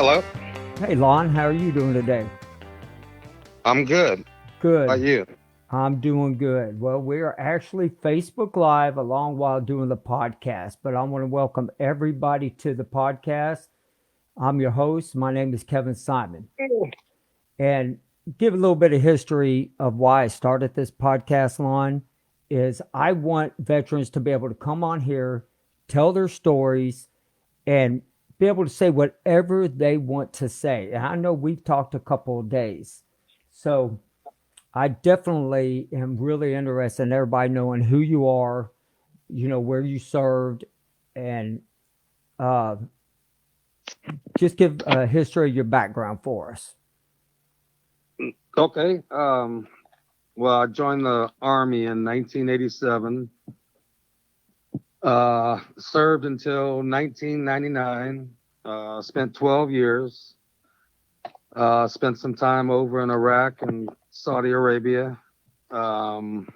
Hello. Hey, Lon, how are you doing today? I'm good. How about Good. you? I'm doing good. Well, we are actually Facebook Live along while doing the podcast, but I want to welcome everybody to the podcast. I'm your host. My name is Kevin Simon. And give a little bit of history of why I started this podcast, Lon, is I want veterans to be able to come on here, tell their stories, and be able to say whatever they want to say. And I know we've talked a couple of days. So I definitely am really interested in everybody knowing who you are, where you served, and uh, just give a history of your background for us. Okay. Well, I joined the Army in 1987. Served until 1999. Spent 12 years. Spent some time over in Iraq and Saudi Arabia. Um,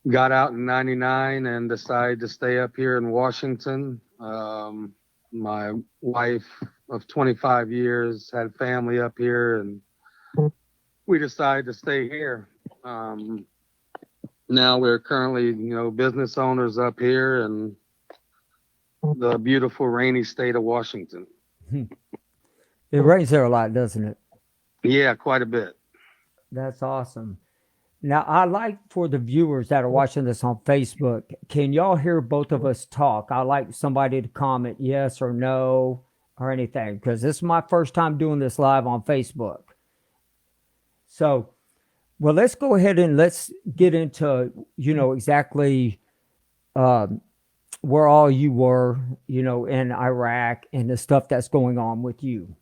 got out in 99 and decided to stay up here in Washington. My wife of 25 years had family up here, and we decided to stay here. Now we're currently, business owners up here in the beautiful rainy state of Washington. It rains there a lot, doesn't it? Yeah, quite a bit. That's awesome. Now, I like for the viewers that are watching this on Facebook, can y'all hear both of us talk? I like somebody to comment yes or no or anything because this is my first time doing this live on Facebook. So, well, let's go ahead and let's get into, exactly um, where all you were, in Iraq and the stuff that's going on with you.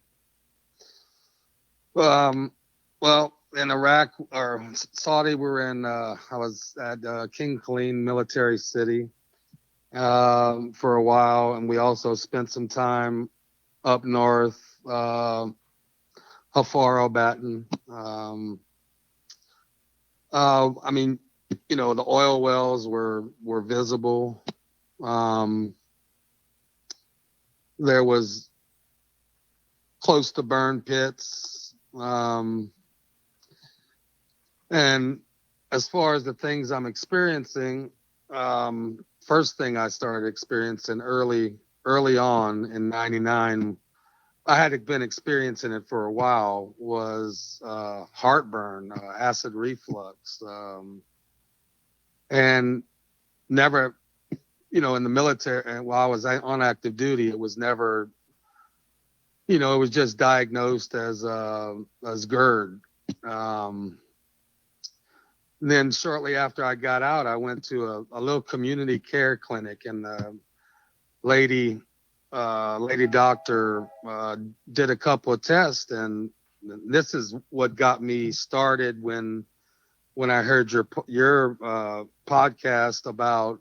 Um, well, in Iraq or Saudi, we're in. I was at King Khalid military city for a while, and we also spent some time up north, Hafar Baton. I mean, the oil wells were visible. There was close to burn pits. And as far as the things I'm experiencing, first thing I started experiencing early on in 99, I had been experiencing it for a while, was heartburn, acid reflux, and never, in the military, and while I was on active duty, it was never, it was just diagnosed as GERD. Then shortly after I got out, I went to a little community care clinic, and the lady doctor did a couple of tests, and this is what got me started when I heard your podcast about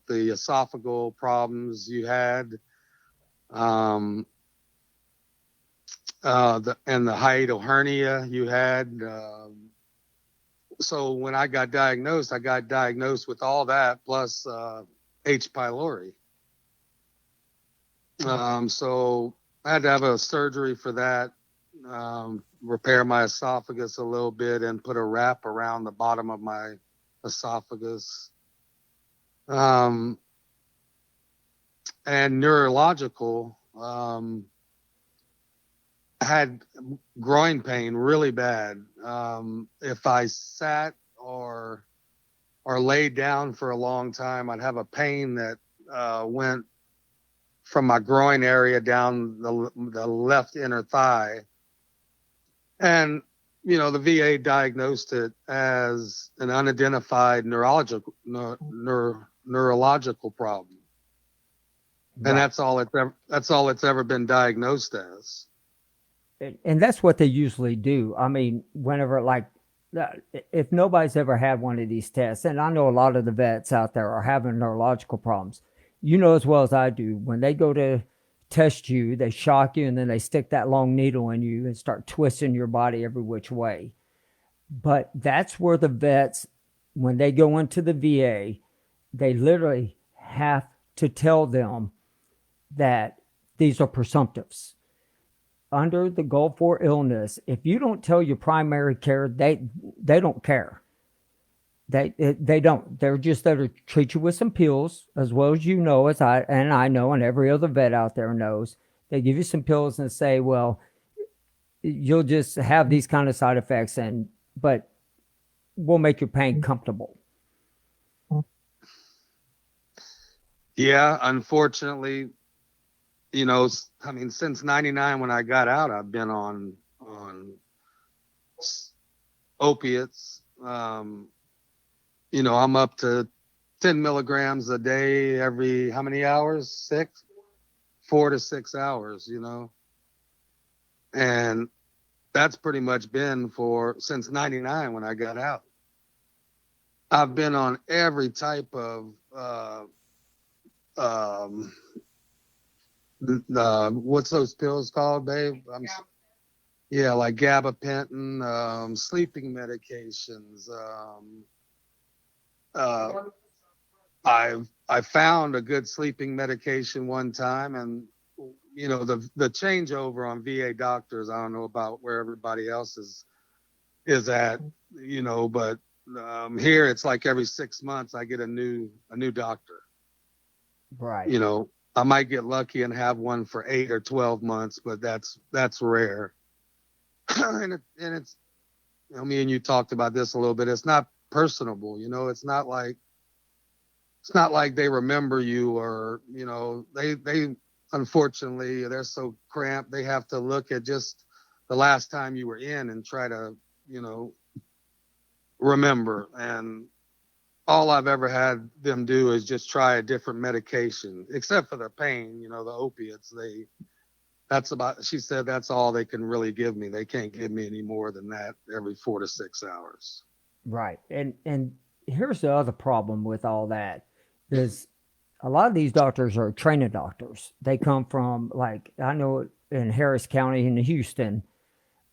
the esophageal problems you had, and the hiatal hernia you had. So when I got diagnosed with all that plus H. pylori. So I had to have a surgery for that, repair my esophagus a little bit and put a wrap around the bottom of my esophagus. And neurological, I had groin pain really bad. If I sat or laid down for a long time, I'd have a pain that went from my groin area down the left inner thigh. And, the VA diagnosed it as an unidentified neurological problem. Right. And that's all it's ever been diagnosed as. And that's what they usually do. I mean, whenever, like, if nobody's ever had one of these tests, and I know a lot of the vets out there are having neurological problems, as well as I do, when they go to test you, they shock you and then they stick that long needle in you and start twisting your body every which way. But that's where the vets, when they go into the VA, they literally have to tell them that these are presumptives. Under the Gulf War illness, if you don't tell your primary care, they don't care. They don't. They're just there to treat you with some pills, as well as you know, as I know, and every other vet out there knows. They give you some pills and say, well, you'll just have these kind of side effects, but we'll make your pain comfortable. Yeah, unfortunately, I mean, since '99 when I got out, I've been on opiates. I'm up to 10 milligrams a day every how many hours? 4 to 6 hours. And that's pretty much been since '99 when I got out. I've been on every type of what's those pills called, babe? Yeah, like gabapentin, sleeping medications. I found a good sleeping medication one time, and the changeover on VA doctors. I don't know about where everybody else is at, but here it's like every 6 months I get a new doctor. Right. I might get lucky and have one for 8 or 12 months, but that's rare. and it's me and you talked about this a little bit. It's not personable, it's not like they remember you, or they unfortunately they're so cramped they have to look at just the last time you were in and try to remember. And all I've ever had them do is just try a different medication, except for the pain, the opiates. She said that's all they can really give me. They can't give me any more than that every 4 to 6 hours. Right. And here's the other problem with all that is a lot of these doctors are training doctors. They come from, like, I know in Harris County in Houston,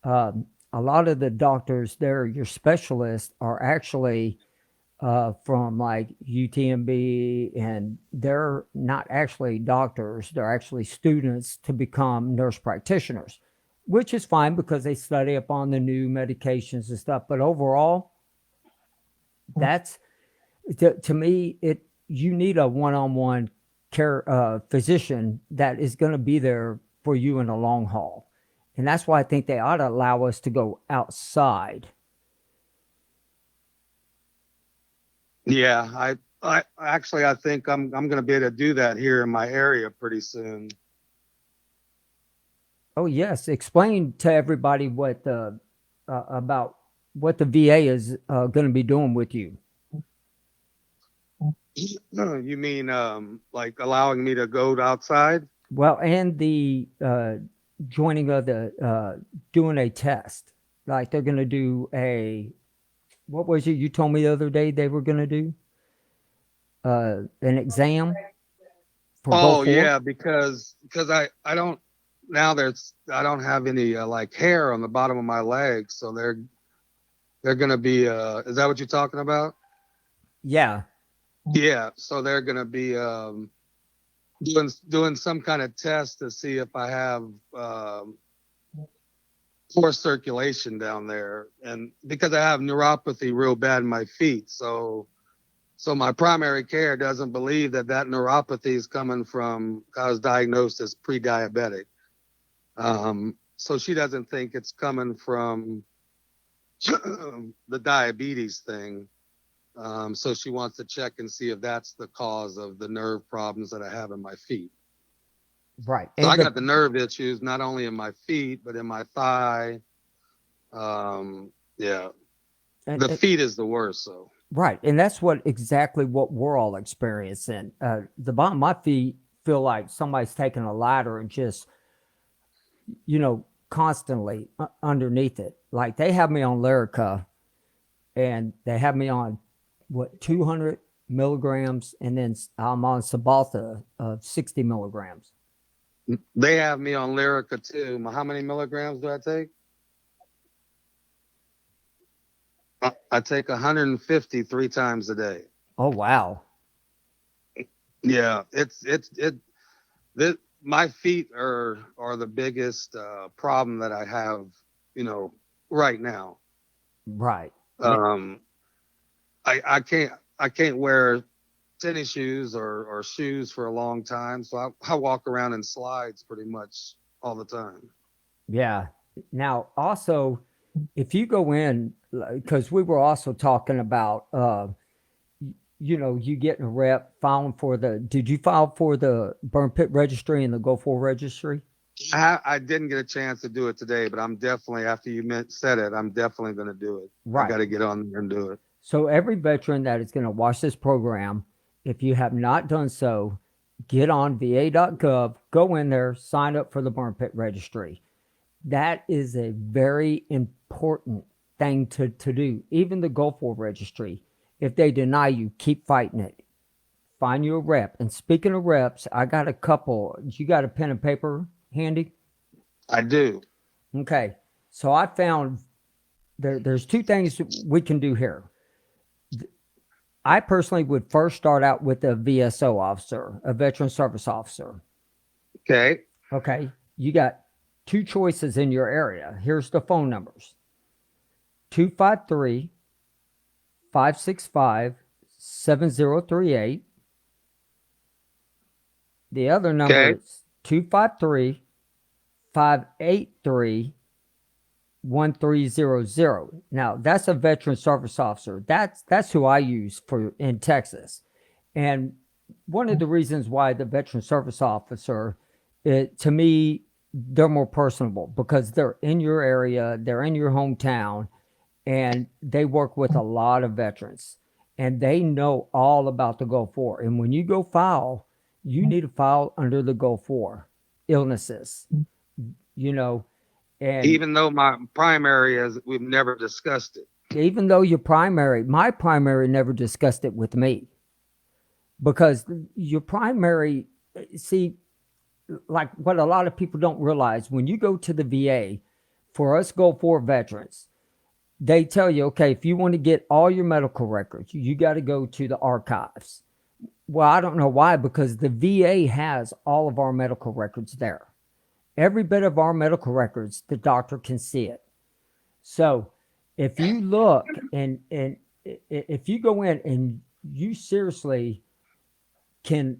a lot of the doctors there, your specialists, are actually from like UTMB, and they're not actually doctors. They're actually students to become nurse practitioners, which is fine because they study up on the new medications and stuff. But overall, that's to me, you need a one-on-one care physician that is going to be there for you in the long haul. And that's why I think they ought to allow us to go outside. Yeah, I actually I think I'm going to be able to do that here in my area pretty soon. Oh yes, explain to everybody what the about what the VA is going to be doing with you. You mean like allowing me to go outside? Well, and the joining of the doing a test, like they're going to do a, what was it you told me the other day they were going to do? An exam for Go Oh 4? yeah, because I don't have any like hair on the bottom of my legs, so they're going to be is that what you're talking about? Yeah. Yeah, so they're going to be doing some kind of test to see if I have poor circulation down there, and because I have neuropathy real bad in my feet, so my primary care doesn't believe that neuropathy is coming from, I was diagnosed as pre-diabetic. So she doesn't think it's coming from the diabetes thing. So she wants to check and see if that's the cause of the nerve problems that I have in my feet. Right. So I got the nerve issues not only in my feet, but in my thigh. Yeah. The feet is the worst. So. Right. And that's exactly what we're all experiencing. The bottom of my feet feel like somebody's taking a ladder and just, constantly underneath it. Like they have me on Lyrica, and they have me on 200 milligrams, and then I'm on Cymbalta of 60 milligrams. They have me on Lyrica too. How many milligrams do I take? I take 150 3 times a day. Oh wow. Yeah, my feet are the biggest problem that I have, right now. Right. Um, I can't wear tennis shoes or shoes for a long time, so I walk around in slides pretty much all the time. Yeah. Now, also, if you go in, because we were also talking about, you getting a rep filing for did you file for the burn pit registry and the Go For registry? I didn't get a chance to do it today, but I'm definitely, after you said it, I'm definitely going to do it. I Right. got to get on there and do it. So every veteran that is going to watch this program, if you have not done so, get on va.gov, go in there, sign up for the burn pit registry. That is a very important thing to do. Even the Go For registry, if they deny you, keep fighting it. Find you a rep. And speaking of reps, I got a couple. You got a pen and paper handy? I do. Okay. So I found there's two things we can do here. I personally would first start out with a VSO officer, a veteran service officer. Okay. Okay. You got two choices in your area. Here's the phone numbers: 253 565 7038. The other number Okay. is 253 583 1300. Now, that's a veteran service officer. That's who I use for in Texas. And one of the reasons why the veteran service officer, to me, they're more personable because they're in your area, they're in your hometown, and they work with a lot of veterans, and they know all about the Go For. And when you go file, you need to file under the Go For illnesses, you know, and Even though my primary is, we've never discussed it. even though my primary never discussed it with me, because your primary, see, like what a lot of people don't realize, when you go to the VA, for us Go For veterans, they tell you, okay, if you want to get all your medical records, you got to go to the archives. Well, I don't know why, because the VA has all of our medical records there. Every bit of our medical records, the doctor can see it. So if you look and if you go in and you seriously can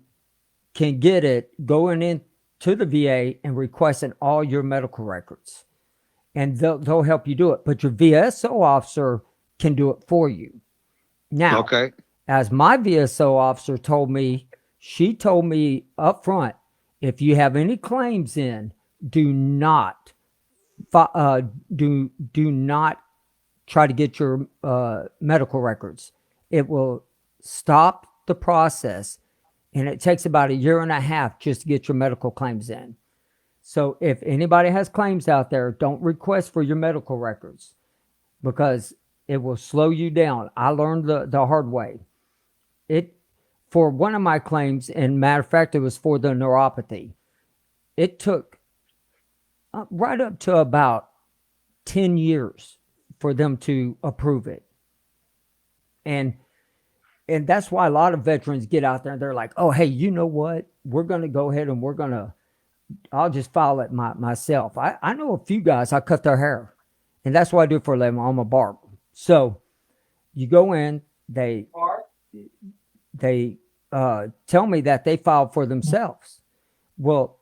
get it, going in to the VA and requesting all your medical records, and they'll help you do it. But your VSO officer can do it for you. Now, Okay. as my VSO officer told me, she told me up front, if you have any claims in, do not do not try to get your medical records. It will stop the process, and it takes about a year and a half just to get your medical claims in. So if anybody has claims out there, don't request for your medical records because it will slow you down. I learned the hard way. It For one of my claims, and matter of fact, it was for the neuropathy. It took right up to about 10 years for them to approve it. And that's why a lot of veterans get out there and they're like, oh, hey, you know what? We're going to go ahead and I'll just file it myself. I know a few guys, I cut their hair. And that's what I do for a living. I'm a barber. So you go in, they tell me that they filed for themselves. Well,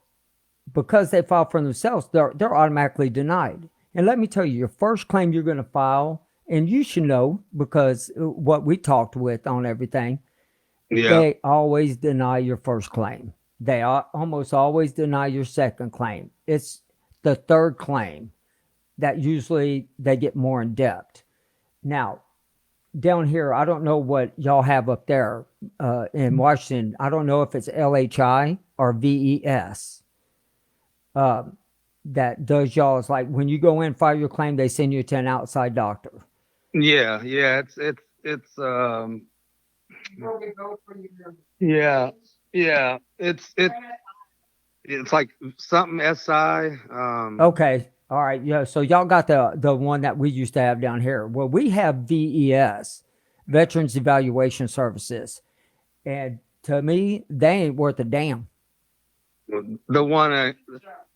because they filed for themselves, they're automatically denied. And let me tell you, your first claim you're going to file, and you should know because what we talked with on everything, Yeah. they always deny your first claim. They almost always deny your second claim. It's the third claim that usually they get more in depth. Now, down here, I don't know what y'all have up there in Washington. I don't know if it's LHI or VES that does y'all's, like when you go in, file your claim, they send you to an outside doctor. Yeah. Yeah. Yeah. Yeah. It's like something SI. Okay. All right. Yeah. So y'all got the one that we used to have down here. Well, we have VES, Veterans Evaluation Services. And to me, they ain't worth a damn. The one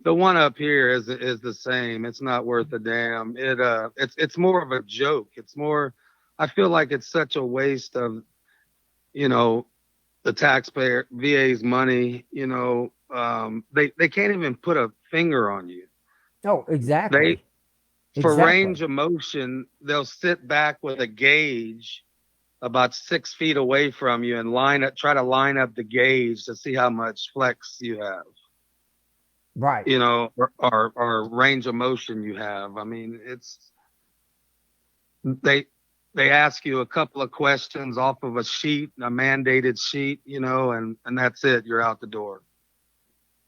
the one up here is the same. It's not worth a damn. It's more of a joke. It's more. I feel like it's such a waste of you know the taxpayer VA's money. They can't even put a finger on you. Oh, They exactly. for Exactly. range of motion, they'll sit back with a gauge about 6 feet away from you and try to line up the gauge to see how much flex you have, Right. or range of motion you have. I mean, they they ask you a couple of questions off of a sheet, a mandated sheet, and that's it. You're out the door.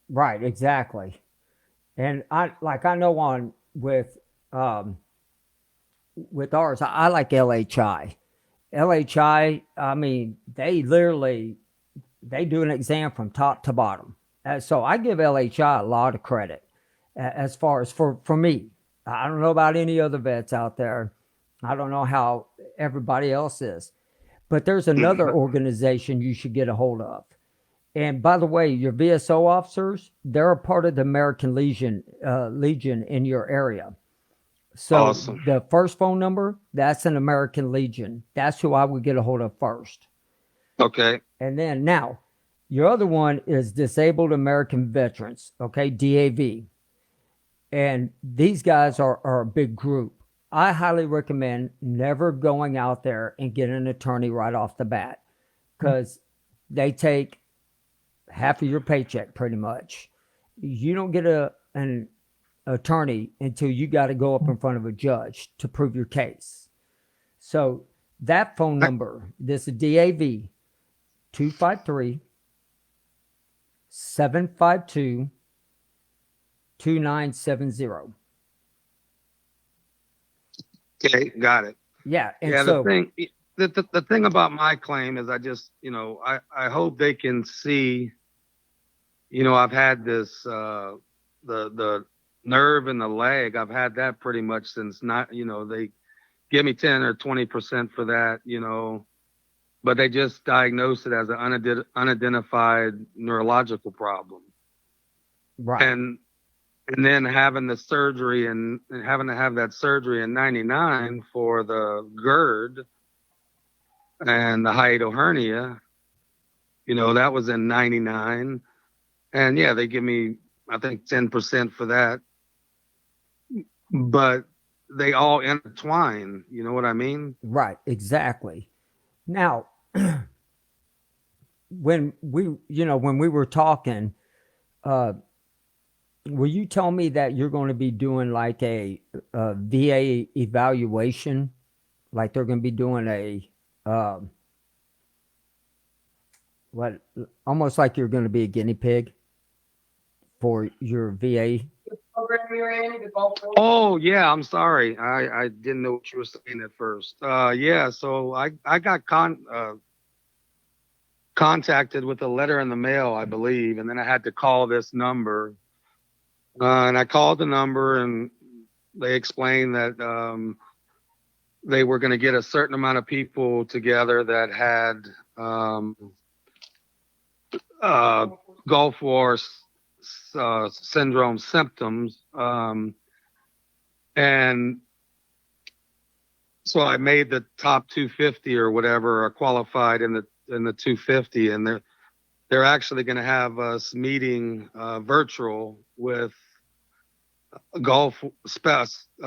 Right. Exactly. And I know on um, with ours, I like LHI. LHI, I mean, they do an exam from top to bottom. So I give LHI a lot of credit as far as for me. I don't know about any other vets out there. I don't know how everybody else is. But there's another organization you should get a hold of. And by the way, your VSO officers, they're a part of the American Legion in your area. So Awesome. the first phone number, that's an American Legion. That's who I would get a hold of first. Okay. And then now, your other one is Disabled American Veterans, okay, DAV. And these guys are a big group. I highly recommend never going out there and get an attorney right off the bat because they take half of your paycheck pretty much. You don't get an attorney until you got to go up in front of a judge to prove your case. So that phone number, this is DAV 253 752 2970. Okay, got it. Yeah. And Yeah, the so, thing the thing about my claim is I hope they can see, I've had this the nerve in the leg. I've had that pretty much since not, they give me 10 or 20% for that, but they just diagnosed it as an unidentified neurological problem. right, And then having the surgery and having to have that surgery in 99 for the GERD and the hiatal hernia, that was in 99. And yeah, they give me, I think, 10% for that, but they all intertwine. You know what I mean? right, exactly. Now, when we were talking, uh, will you tell me that you're going to be doing like a VA evaluation? Like they're going to be doing um, what, almost like you're going to be a guinea pig for your VA? Oh yeah, I'm sorry. I didn't know what you were saying at first. Yeah, so I got contacted with a letter in the mail, I believe, and then I had to call this number. And I called the number, and they explained that they were going to get a certain amount of people together that had uh, Gulf War syndrome symptoms, and so I made the top 250 or whatever, or qualified in the 250, and they're actually going to have us meeting virtual with a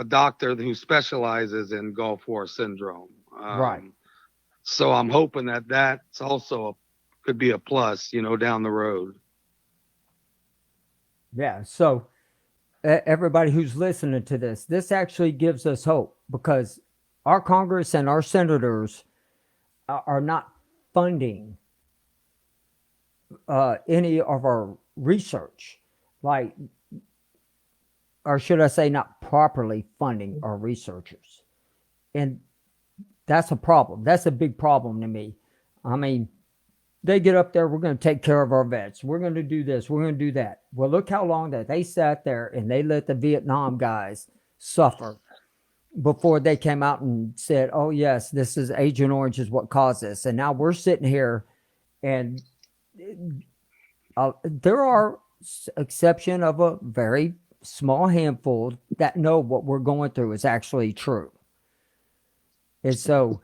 doctor who specializes in Gulf War syndrome. Right. So I'm hoping that that's also could be a plus, down the road. Yeah. So everybody who's listening to this actually gives us hope because our Congress and our senators are not funding any of our research, like, or should I say, not properly funding our researchers, and that's a problem. That's a big problem to me. I mean, they get up there, we're going to take care of our vets. We're going to do this. We're going to do that. Well, look how long that they sat there and they let the Vietnam guys suffer before they came out and said, oh, yes, this is Agent Orange is what caused this. And now we're sitting here and there are exception of a very small handful that know what we're going through is actually true. And so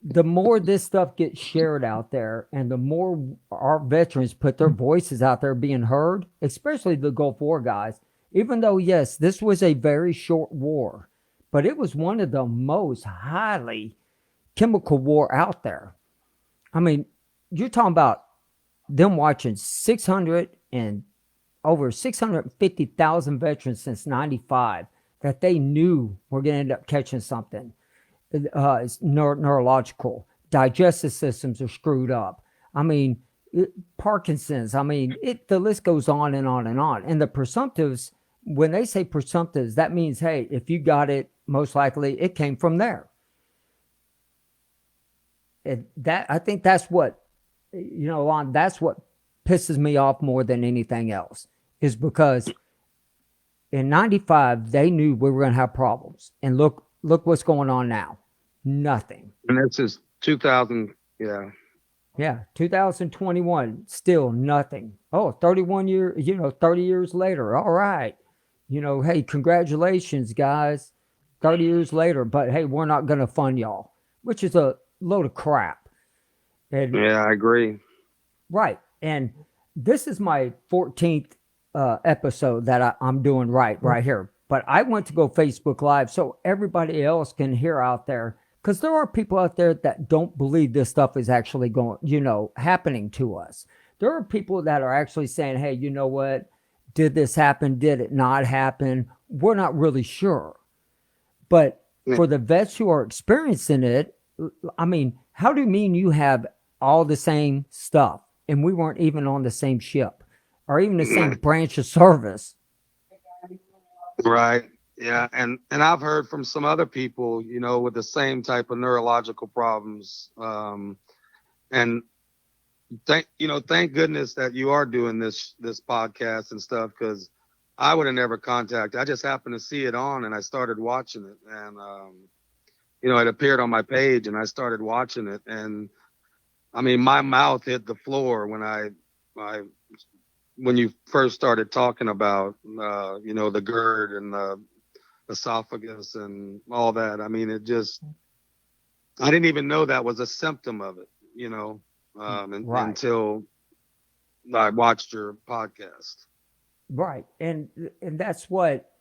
the more this stuff gets shared out there and the more our veterans put their voices out there being heard, especially the Gulf War guys, even though, yes, this was a very short war, but it was one of the most highly chemical war out there. I mean, you're talking about them watching 600 and over 650,000 veterans since 95 that they knew were going to end up catching something. It's neurological. Digestive systems are screwed up. I mean, Parkinson's. I mean, the list goes on and on and on. And the presumptives, when they say presumptives, that means, hey, if you got it, most likely it came from there. And that, I think that's what, Lon, that's what pisses me off more than anything else, is because in 95 they knew we were going to have problems, and look what's going on now. Nothing. And this is 2000. Yeah, 2021, still nothing. Oh, 31 years, 30 years later. All right. Hey, congratulations, guys. 30 years later, but hey, we're not going to fund y'all, which is a load of crap. And Yeah, I agree. right. And this is my 14th episode that I'm doing right here. But I went to go Facebook Live so everybody else can hear out there, because there are people out there that don't believe this stuff is actually going, happening to us. There are people that are actually saying, hey, you know what? Did this happen? Did it not happen? We're not really sure. But for the vets who are experiencing it, I mean, how do you mean you have all the same stuff and we weren't even on the same ship or even the same branch of service? Right. Yeah. And I've heard from some other people, with the same type of neurological problems. And thank goodness that you are doing this podcast and stuff, because I would have never contacted. I just happened to see it on and I started watching it, and it appeared on my page and I started watching it, and I mean my mouth hit the floor when you first started talking about the GERD and the esophagus and all that. I mean, I didn't even know that was a symptom of it, Right. until I watched your podcast. Right. And that's what,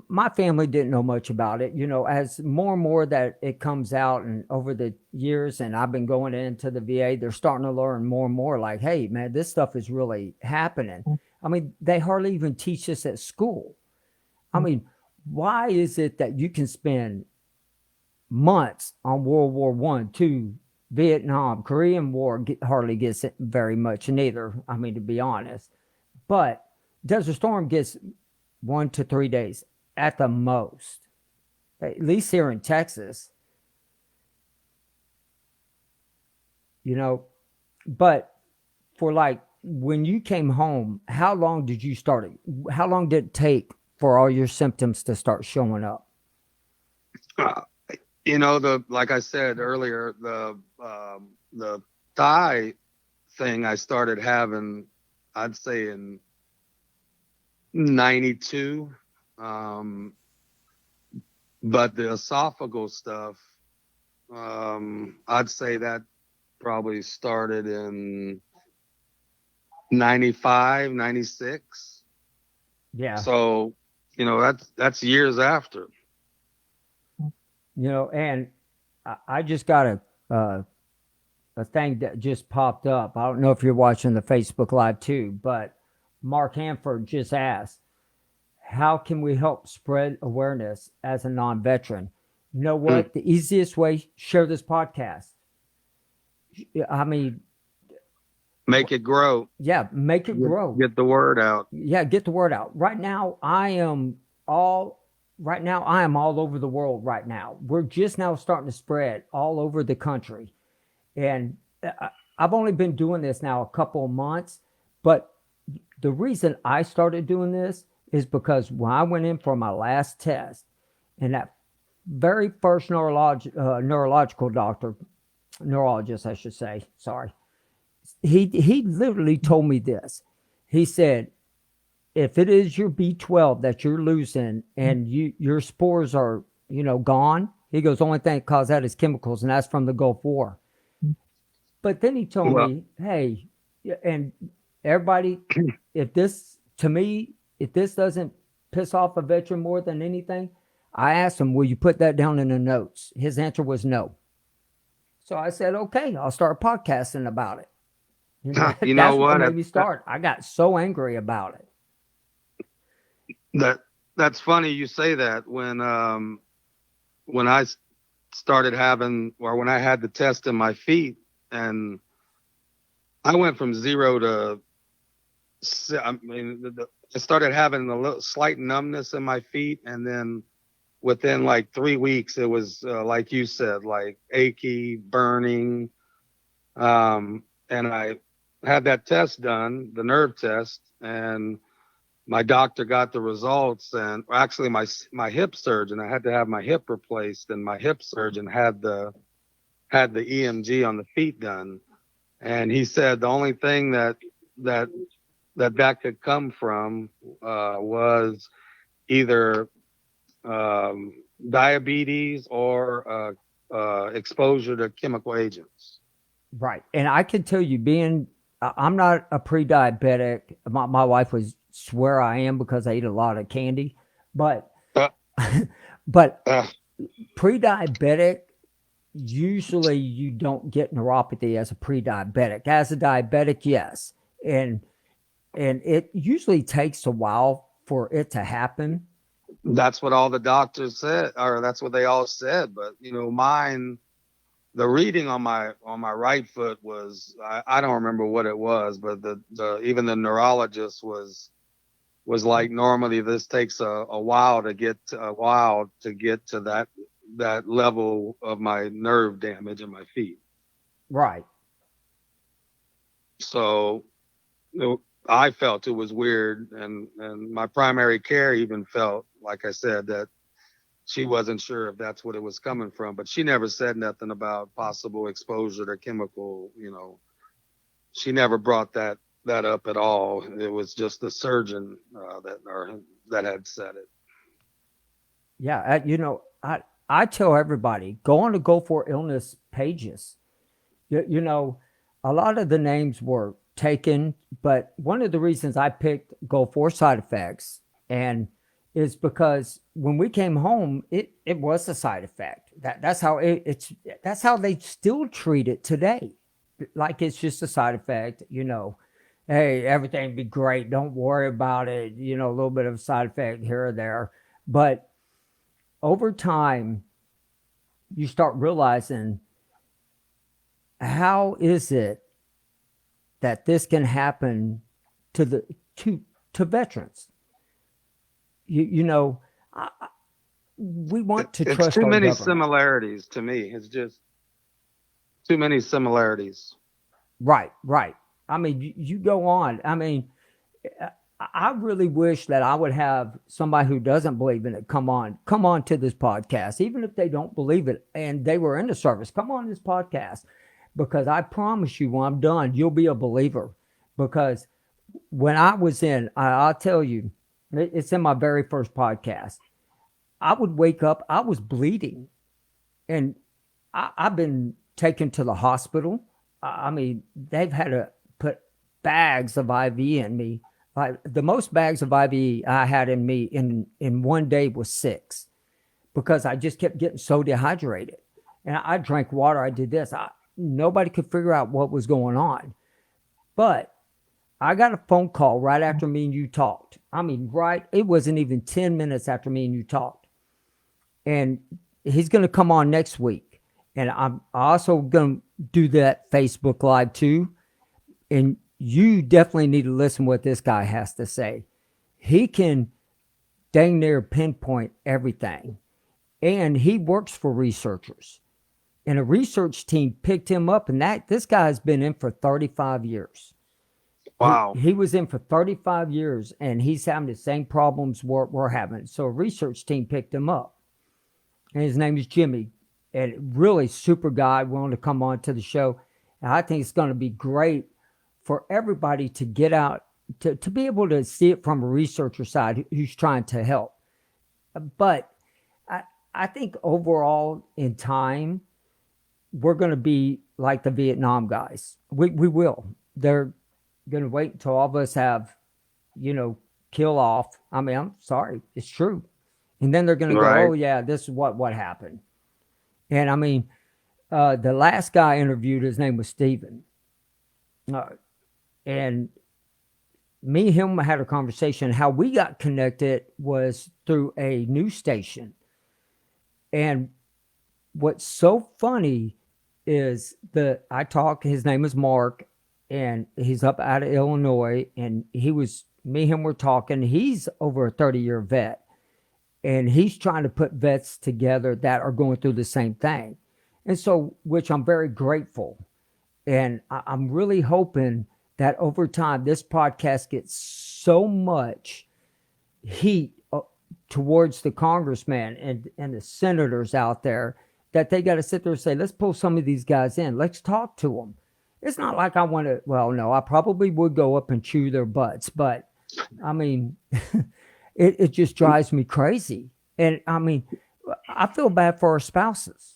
my family didn't know much about it. As more and more that it comes out and over the years, and I've been going into the VA, they're starting to learn more and more like, hey, man, this stuff is really happening. I mean, they hardly even teach this at school. I mean, why is it that you can spend months on World War One, II, Vietnam, Korean War hardly gets very much neither. I mean, to be honest, but Desert Storm gets 1 to 3 days at the most, at least here in Texas, but for like when you came home, how long did you start it? How long did it take for all your symptoms to start showing up? Like I said earlier, the thigh thing I started having, I'd say in 92. But the esophageal stuff, I'd say that probably started in 95, 96. Yeah. So, that's years after. And I just got a thing that just popped up. I don't know if you're watching the Facebook Live too, but Mark Hanford just asked, how can we help spread awareness as a non-veteran? You know what? The easiest way, share this podcast. I mean, make it grow. Yeah, make it grow. Get the word out. Yeah, get the word out. Right now, I am all over the world right now. We're just now starting to spread all over the country. And I've only been doing this now a couple of months, but the reason I started doing this is because when I went in for my last test, and that very first neurologist, I should say, sorry, he literally told me this. He said, if it is your B12 that you're losing and your spores are, gone, he goes, the only thing that caused that is chemicals, and that's from the Gulf War. But then he told Well, me, hey, and everybody, if this, to me, if this doesn't piss off a veteran more than anything, I asked him, will you put that down in the notes? His answer was no. So I said, okay, I'll start podcasting about it. And you know that's what what? made me start. I got so angry about it. That that's funny you say that. When I started having, or when I had the test in my feet, and I went from zero to, I mean, I started having a little slight numbness in my feet, and then within like 3 weeks, it was like you said, like achy, burning, and I had that test done, the nerve test, and my doctor got the results, and actually my hip surgeon, I had to have my hip replaced, and my hip surgeon had the EMG on the feet done, and he said the only thing that that could come from was either diabetes or exposure to chemical agents. Right. And I can tell you, I'm not a pre-diabetic. My wife would swear I am because I eat a lot of candy, but, Uh, but uh, pre-diabetic, usually you don't get neuropathy as a pre-diabetic. As a diabetic, yes. And, and it usually takes a while for it to happen. that's what all the doctors said, or that's what they all said. But mine, the reading on my right foot was, I don't remember what it was, but the even the neurologist was like, normally this takes a while to get to that level of my nerve damage in my feet. Right. So I felt it was weird, and my primary care even felt, like I said, that she wasn't sure if that's what it was coming from, but she never said nothing about possible exposure to chemical. She never brought that up at all. It was just the surgeon that had said it. Yeah. I tell everybody, go on to Go for Illness pages. You know, a lot of the names were taken, but one of the reasons I picked Go for Side Effects and is because when we came home, it was a side effect. That's how that's how they still treat it today. Like it's just a side effect. Hey, everything be great. Don't worry about it. A little bit of a side effect here or there. But over time, you start realizing, how is it that this can happen to the to veterans? You know, we want to It's trust too our many government. similarities to me. It's just too many similarities. Right, right. I mean, you go on. I mean, I really wish that I would have somebody who doesn't believe in it come on to this podcast, even if they don't believe it and they were in the service. Come on this podcast, because I promise you, when I'm done, you'll be a believer. Because when I was I'll tell you, it's in my very first podcast. I would wake up, I was bleeding, and I've been taken to the hospital. I mean, they've had to put bags of IV in me. Like the most bags of IV I had in me in one day was 6, because I just kept getting so dehydrated. And I drank water. I did this. Nobody could figure out what was going on. But I got a phone call right after me and you talked. I mean, right? It wasn't even 10 minutes after me and you talked. And he's going to come on next week. And I'm also going to do that Facebook Live too. And you definitely need to listen what this guy has to say. He can dang near pinpoint everything. And he works for researchers. And a research team picked him up, and this guy's been in for 35 years. Wow. He was in for 35 years, and he's having the same problems we're having. So a research team picked him up, and his name is Jimmy, and really super guy, willing to come on to the show. And I think it's going to be great for everybody to get out to be able to see it from a researcher side who's trying to help. But I think overall in time, we're going to be like the Vietnam guys. We will. They're going to wait until all of us have, kill off. I mean, I'm sorry, it's true. And then they're going to go, Right. oh yeah, this is what happened. And I mean, the last guy I interviewed, his name was Steven. And me and him had a conversation. How we got connected was through a news station. And what's so funny is his name is Mark, and he's up out of Illinois, and me and him were talking. He's over a 30-year vet, and he's trying to put vets together that are going through the same thing. And so, which I'm very grateful. And I'm really hoping that over time, this podcast gets so much heat towards the congressman and the senators out there that they got to sit there and say, let's pull some of these guys in. Let's talk to them. It's not like I want to, well, no, I probably would go up and chew their butts, but I mean, it just drives me crazy. And I mean, I feel bad for our spouses.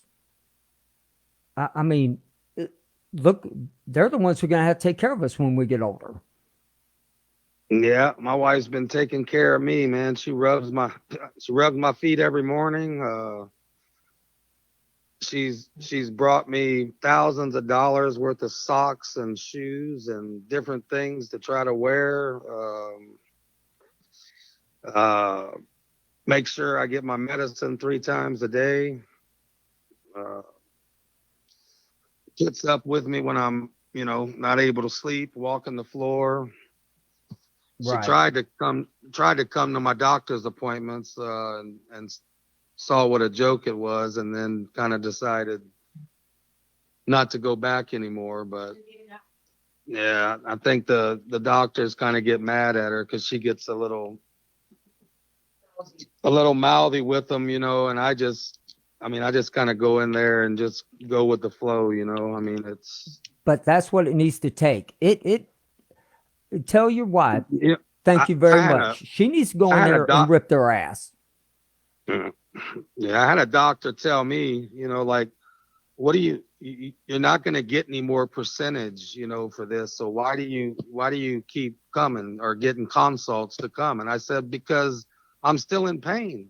I mean, look, they're the ones who are going to have to take care of us when we get older. Yeah, my wife's been taking care of me, man. She rubs my feet every morning. She's brought me thousands of dollars worth of socks and shoes and different things to try to wear. Make sure I get my medicine 3 times a day. Gets up with me when I'm, not able to sleep, walking the floor. She Right. tried to come to my doctor's appointments and saw what a joke it was, and then kind of decided not to go back anymore. But yeah, I think the doctors kind of get mad at her because she gets a little mouthy with them, and I just kind of go in there and just go with the flow, I mean, But that's what it needs to take. Tell your wife, yeah. thank you very much. She needs to go in there and rip their ass. Yeah, I had a doctor tell me, like, what do you're not going to get any more percentage, for this. So why do you keep coming or getting consults to come? And I said, because I'm still in pain.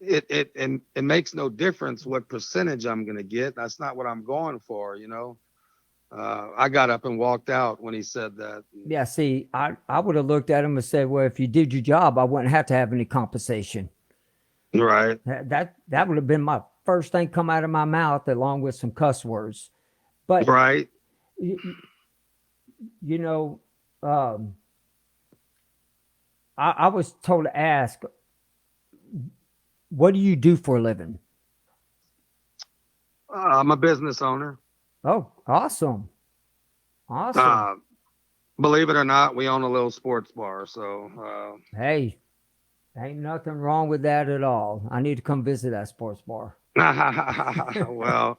It makes no difference what percentage I'm going to get. That's not what I'm going for, I got up and walked out when he said that. Yeah, see, I would have looked at him and said, well, if you did your job, I wouldn't have to have any compensation. Right. That would have been my first thing come out of my mouth, along with some cuss words. But right. I was told to ask, what do you do for a living? I'm a business owner. Oh, awesome. Believe it or not, we own a little sports bar. So, hey, ain't nothing wrong with that at all. I need to come visit that sports bar. Well,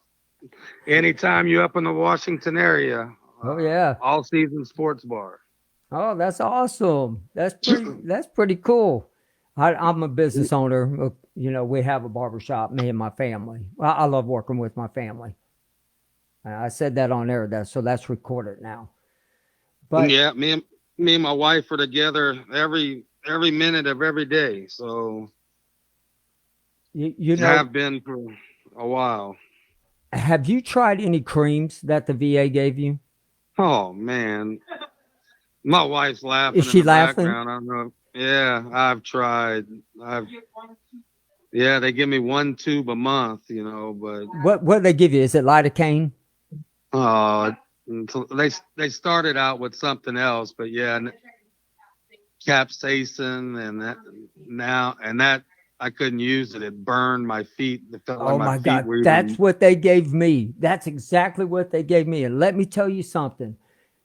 anytime you're up in the Washington area. Oh yeah. All season sports bar. Oh, that's awesome. That's pretty cool. I'm a business owner. We have a barbershop, me and my family. I love working with my family. I said that on air, so that's recorded now. But yeah, me and my wife are together every minute of every day. So you have been for a while. Have you tried any creams that the VA gave you? Oh man, my wife's laughing. Is she in the laughing? Background. I don't know. Yeah, I've tried. Yeah, they give me 1 tube a month. But what do they give you? Is it lidocaine? They started out with something else, but yeah, capsaicin and that I couldn't use it. It burned my feet. It felt like my God, that's what they gave me. That's exactly what they gave me. And let me tell you something.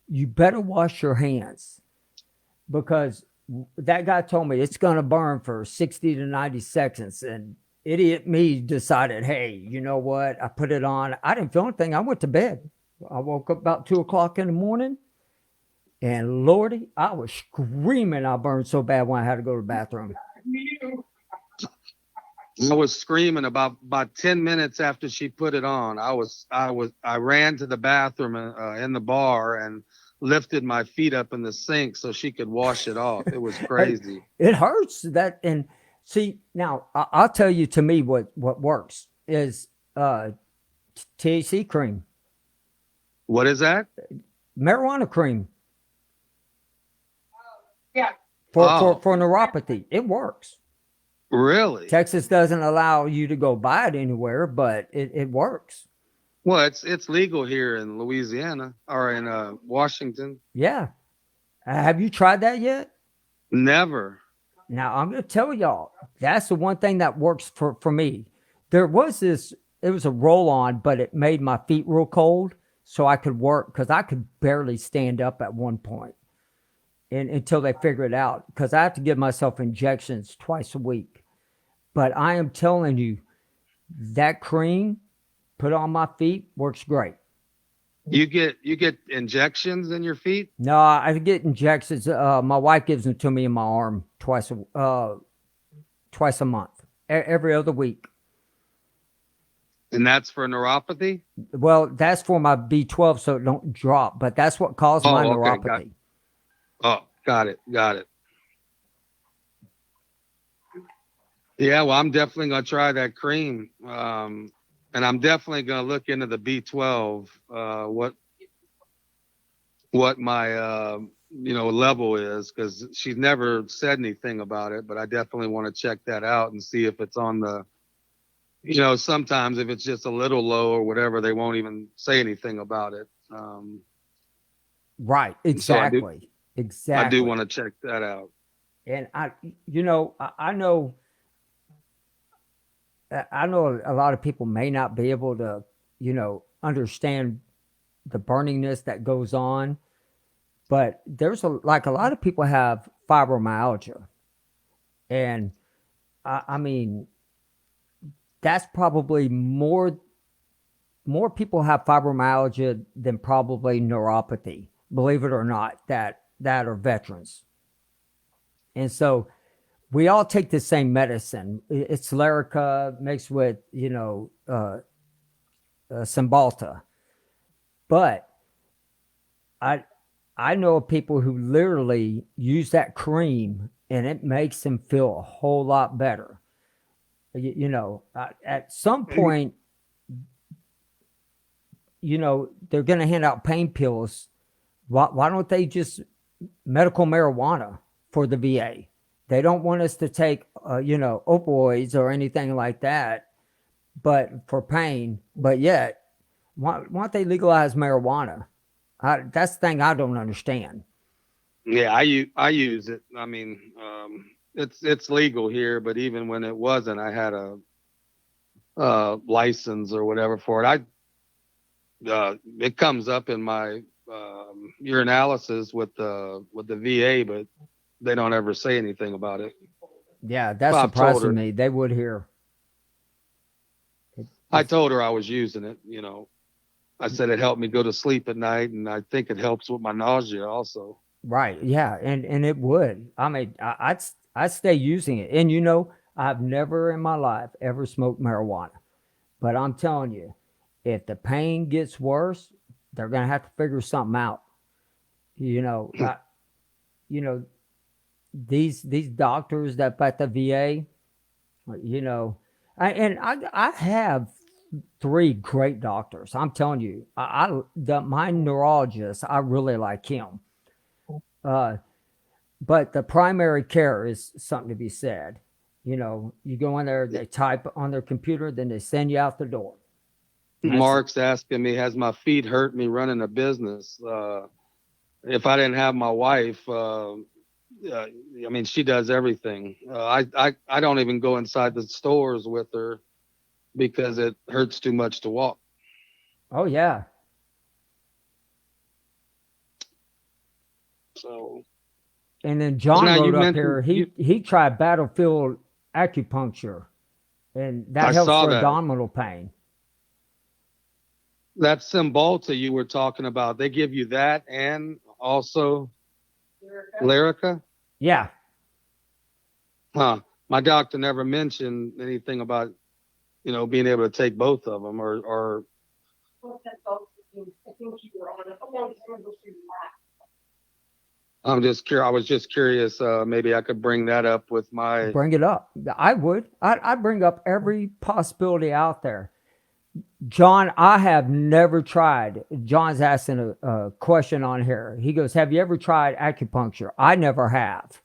You better wash your hands, because that guy told me it's going to burn for 60 to 90 seconds. And idiot me decided, hey, you know what? I put it on. I didn't feel anything. I went to bed. I woke up about 2 o'clock in the morning, and Lordy, I was screaming. I burned so bad when I had to go to the bathroom. I was screaming about 10 minutes after she put it on. I ran to the bathroom in the bar and lifted my feet up in the sink so she could wash it off. It was Hey, crazy. it hurts that. And see, now I'll tell you, to me, what works is THC cream, What is that? marijuana cream Oh, for neuropathy. It works. really? Texas doesn't allow you to go buy it anywhere, but it works. Well, it's legal here in Louisiana or in Washington. Yeah. Have you tried that yet? Never. Now I'm going to tell y'all, that's the one thing that works for me. There was this, it was a roll on, but it made my feet real cold so I could work, because I could barely stand up at one point, and until they figure it out, because I have to give myself injections twice a week. But I am telling you, that cream put on my feet works great. You get injections in your feet? No, I get injections. My wife gives them to me in my arm twice a month, every other week. And that's for neuropathy? Well, that's for my B12 so it don't drop, but that's what caused my Oh, okay. neuropathy. Got it. Got it. Yeah, well, I'm definitely gonna try that cream. And I'm definitely gonna look into the B12, what my level is, because she's never said anything about it, but I definitely want to check that out and see if it's on the, sometimes if it's just a little low or whatever, they won't even say anything about it. Right, So I do exactly. want to check that out. And I know a lot of people may not be able to, understand the burningness that goes on, but there's a lot of people have fibromyalgia, and I mean, that's probably more people have fibromyalgia than probably neuropathy, believe it or not, that are veterans. And so we all take the same medicine. It's Lyrica mixed with, Cymbalta. But I I know of people who literally use that cream and it makes them feel a whole lot better. At some point, they're going to hand out pain pills. Why don't they just medical marijuana for the VA? They don't want us to take, opioids or anything like that, but for pain. But yet, why don't they legalize marijuana? That's the thing I don't understand. Yeah, I use it. I mean, it's legal here, but even when it wasn't, I had a license or whatever for it. It comes up in my urinalysis with the VA, but they don't ever say anything about it. Yeah, that's Well, surprising me. They would hear. I told her I was using it. I said it helped me go to sleep at night, and I think it helps with my nausea also. Right. Yeah. And it would. I mean, I'd stay using it. And I've never in my life ever smoked marijuana. But I'm telling you, if the pain gets worse, they're gonna have to figure something out. You know, I, you know, these doctors that at the VA, I have three great doctors. I'm telling you, my neurologist, I really like him. Uh, but the primary care is something to be said. You go in there, they type on their computer, then they send you out the door. That's Mark's asking me, has my feet hurt me running a business? If I didn't have my wife, I mean, she does everything. I don't even go inside the stores with her because it hurts too much to walk. Oh yeah. So And then John now you wrote up mentioned here, he tried battlefield acupuncture, and that I helps saw for that. abdominal pain. that Cymbalta you were talking about, they give you that and also Lyrica? Yeah. Huh. My doctor never mentioned anything about, being able to take both of them or I'm just curious. I was just curious. Maybe I could bring that up with my. Bring it up. I would. I'd bring up every possibility out there. John, I have never tried. John's asking a question on here. He goes, "Have you ever tried acupuncture?" I never have.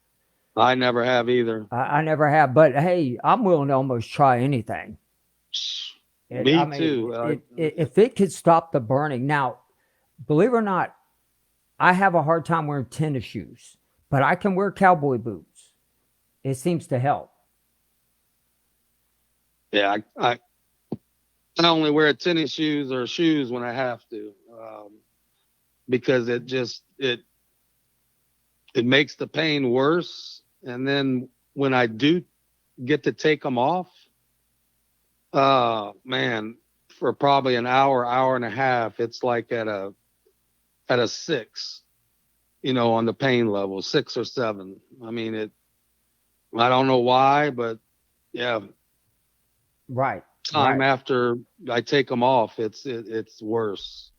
I never have either. I never have. But hey, I'm willing to almost try anything. I Me mean, too. if it could stop the burning. Now, believe it or not, I have a hard time wearing tennis shoes, but I can wear cowboy boots. It seems to help. Yeah, I only wear tennis shoes or shoes when I have to, because it makes the pain worse. And then when I do get to take them off, man, for probably an hour and a half, it's like at a 6, on the pain level, 6 or 7. I mean, I don't know why, but yeah, Right. time Right. after I take them off, it's worse.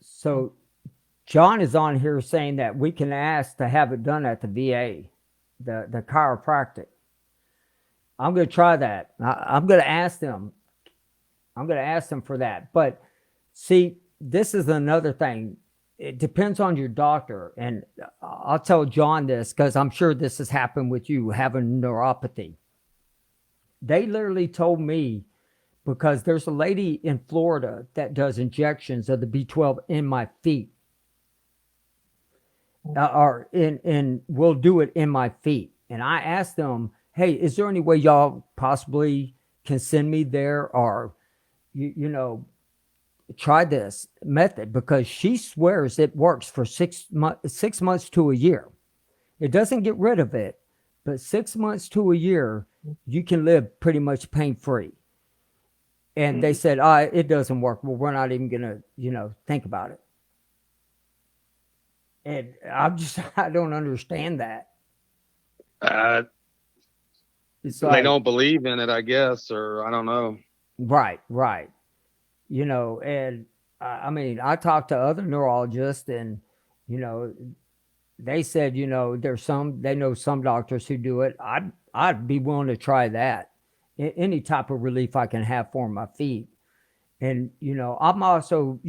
So John is on here saying that we can ask to have it done at the VA, the chiropractic. I'm going to try that. I'm going to ask them. I'm going to ask them for that. But see, this is another thing. It depends on your doctor. And I'll tell John this because I'm sure this has happened with you having neuropathy. They literally told me because there's a lady in Florida that does injections of the B12 in my feet. Or in will do it in my feet. And I asked them, hey, is there any way y'all possibly can send me there or try this method because she swears it works for 6 months to a year. It doesn't get rid of it, but 6 months to a year, you can live pretty much pain free. And they said, it doesn't work. Well, we're not even gonna, think about it. And I don't understand that. Uh, It's they like, don't believe in it, I guess, or I don't know. right, right. And I mean, I talked to other neurologists and, you know, they said, they know some doctors who do it. I'd be willing to try that. Any type of relief I can have for my feet. And, I'm also,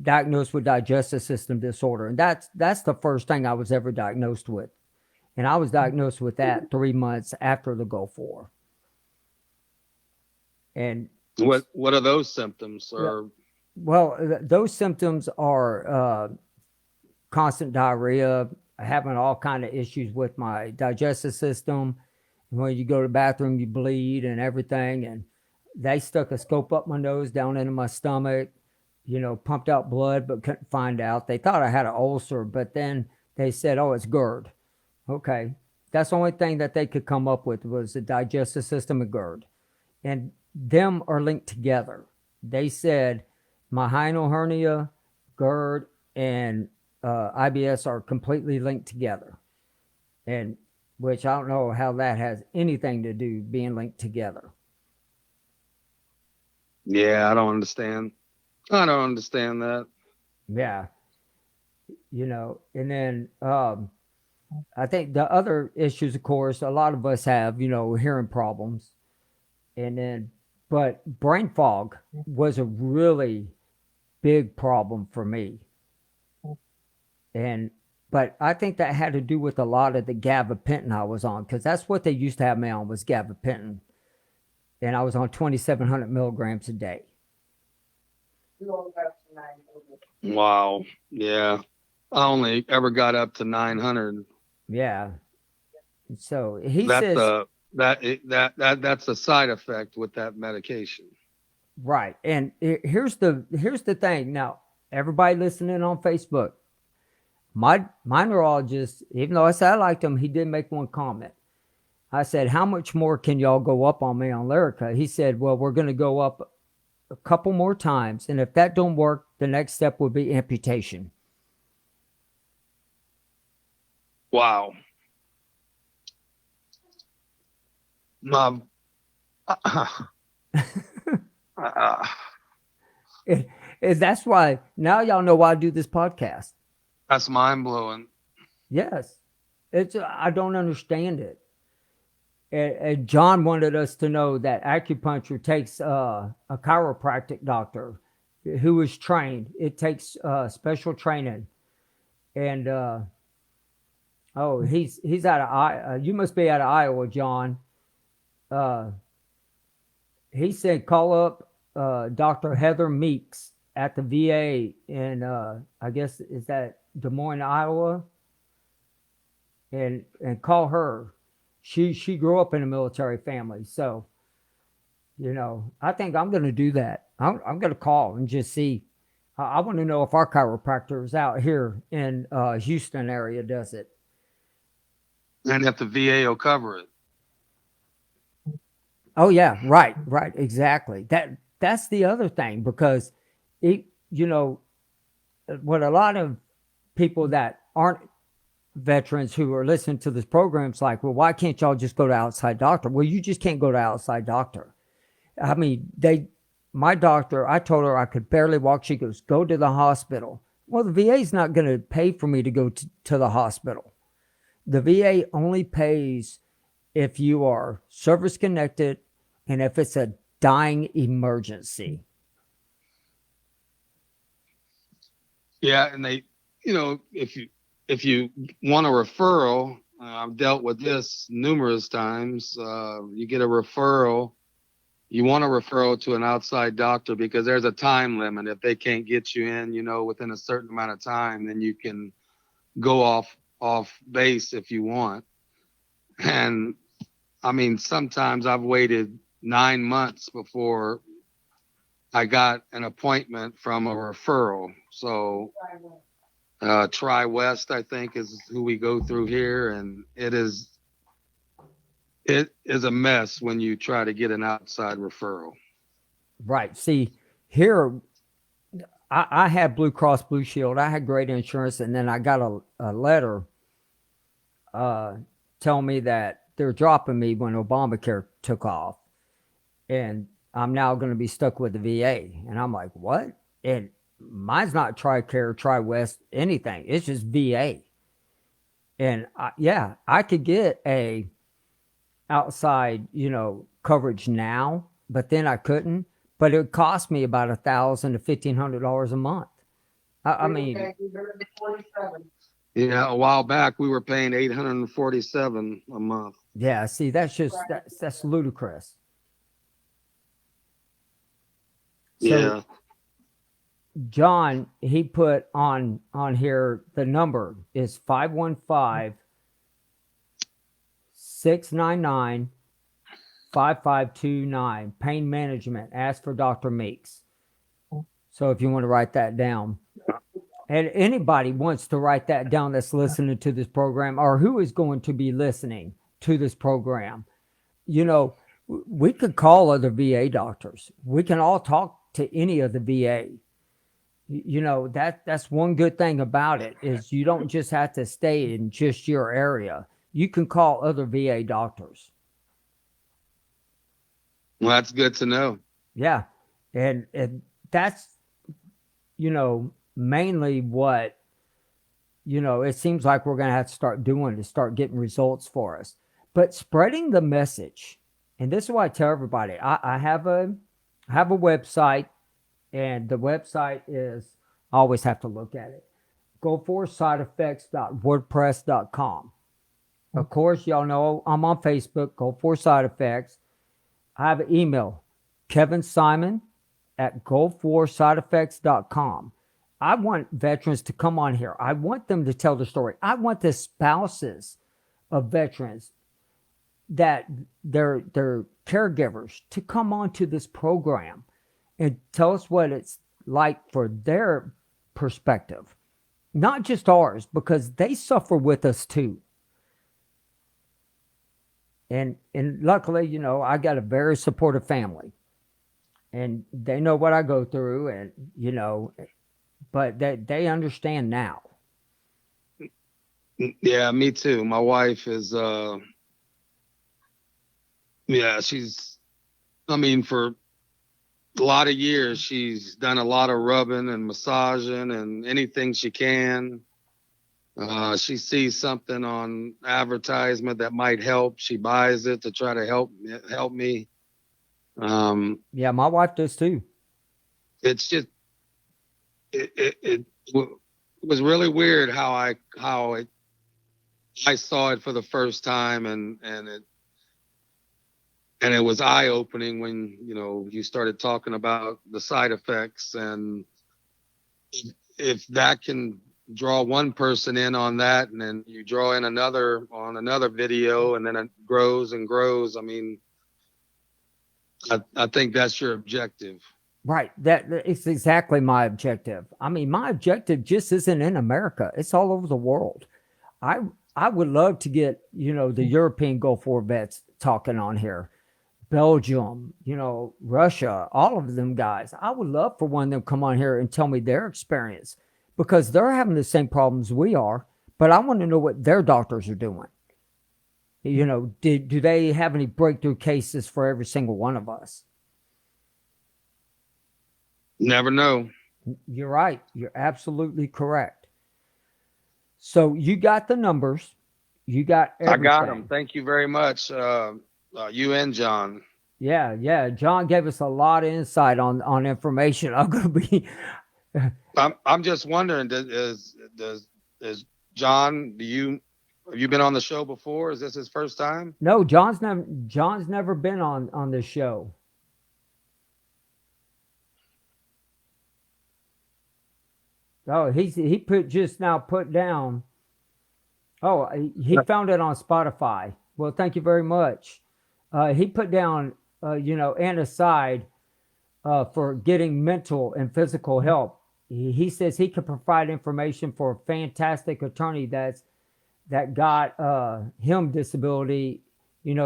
diagnosed with digestive system disorder. And that's the first thing I was ever diagnosed with. And I was diagnosed with that 3 months after the Gulf War. And What are those symptoms? Or well, those symptoms are constant diarrhea, having all kind of issues with my digestive system. When you go to the bathroom, you bleed and everything. And they stuck a scope up my nose down into my stomach, pumped out blood, but couldn't find out. They thought I had an ulcer, but then they said, oh, it's GERD. Okay. That's the only thing that they could come up with was the digestive system and GERD. And them are linked together. They said my hinal hernia, GERD, and IBS are completely linked together. And which I don't know how that has anything to do being linked together. yeah, I don't understand. I don't understand that. Yeah. And then I think the other issues, of course, a lot of us have, hearing problems. And then, but brain fog was a really big problem for me. But I think that had to do with a lot of the gabapentin I was on, because that's what they used to have me on was gabapentin. And I was on 2,700 milligrams a day. Wow. Yeah. I only ever got up to 900. Yeah. So he That's says, that's a side effect with that medication. right. And here's the thing. Now, everybody listening on Facebook, my neurologist, even though I said I liked him, he did make one comment. I said, how much more can y'all go up on me on Lyrica? He said, well, we're going to go up a couple more times, and if that don't work, the next step would be amputation. Wow. Um, uh, That's why now y'all know why I do this podcast. that's mind blowing. Yes, it's I don't understand it. And John wanted us to know that acupuncture takes a chiropractic doctor who is trained. It takes special training, and oh, he's out of Iowa. You must be out of Iowa, John. Uh, he said call up Dr. Heather Meeks at the VA in I guess is that Des Moines, Iowa, and call her. She grew up in a military family, so I think I'm going to do that. I'm going to call and just see. I want to know if our chiropractor is out here in Houston area does it. And if the VA will cover it. Oh yeah, right, exactly. That's the other thing because it, what a lot of people that aren't veterans who are listening to this program is like, well, why can't y'all just go to outside doctor? Well, you just can't go to outside doctor. I mean, my doctor, I told her I could barely walk. She goes, go to the hospital. Well, the VA is not going to pay for me to go to the hospital. The VA only pays if you are service connected and if it's a dying emergency. Yeah, and they, if you want a referral, I've dealt with this numerous times. You get a referral. You want a referral to an outside doctor because there's a time limit. If they can't get you in, within a certain amount of time, then you can go off base if you want. And I mean, sometimes I've waited 9 months before I got an appointment from a referral. So Tri-West, I think, is who we go through here, and it is a mess when you try to get an outside referral. Right. See, here I had Blue Cross Blue Shield. I had great insurance, and then I got a letter telling me that they're dropping me when Obamacare took off, and I'm now going to be stuck with the VA. And I'm like, what? And mine's not TRICARE, Tri-West, anything. It's just VA. And I could get a outside, coverage now, but then I couldn't. But it would cost me about $1,000 to $1,500 a month. I mean, yeah, a while back we were paying $847 a month. Yeah, see, that's ludicrous. So Yeah. John, he put on here the number is 515-699-5529. Pain management. Ask for Dr. Meeks. So if you want to write that down. And anybody wants to write that down that's listening to this program or who is going to be listening to this program, we could call other VA doctors. We can all talk to any of the VA. That's one good thing about it is you don't just have to stay in just your area. You can call other VA doctors. Well, that's good to know. Yeah. And that's, mainly what, it seems like we're going to have to start doing to start getting results for us. But spreading the message, and this is what I tell everybody. I have a website, and the website is, I always have to look at it, go4sideeffects.wordpress.com. Of course, y'all know I'm on Facebook, Go For Side Effects. I have an email, kevinsimon@go4sideeffects.com. I want veterans to come on here. I want them to tell the story. I want the spouses of veterans that they're caregivers to come on to this program and tell us what it's like for their perspective, not just ours, because they suffer with us too. And luckily, I got a very supportive family. and they know what I go through, and but they understand now. Yeah, me too. My wife is, yeah, I mean, for a lot of years, she's done a lot of rubbing and massaging and anything she can. She sees something on advertisement that might help. She buys it to try to help me. Yeah, my wife does too. It's just it was really weird I saw it for the first time, and it was eye opening when you started talking about the side effects, and if that can draw one person in on that, and then you draw in another on another video, and then it grows and grows. I mean, I think that's your objective. Right. It's exactly my objective. I mean, my objective just isn't in America. It's all over the world. I I would love to get, the European Gulf War vets talking on here. Belgium, Russia, all of them guys. I would love for one of them to come on here and tell me their experience because they're having the same problems we are, but I want to know what their doctors are doing. Do they have any breakthrough cases for every single one of us? Never know. You're right. You're absolutely correct. So you got the numbers. You got everything. I got them. Thank you very much, you and John. Yeah. John gave us a lot of insight on information. I'm going to be. I'm just wondering, does John? Have you been on the show before? Is this his first time? No, John's never been on this show. Oh, he put down. Oh, he found it on Spotify. Well, thank you very much. He put down, and aside for getting mental and physical help. He says he could provide information for a fantastic attorney that got him disability.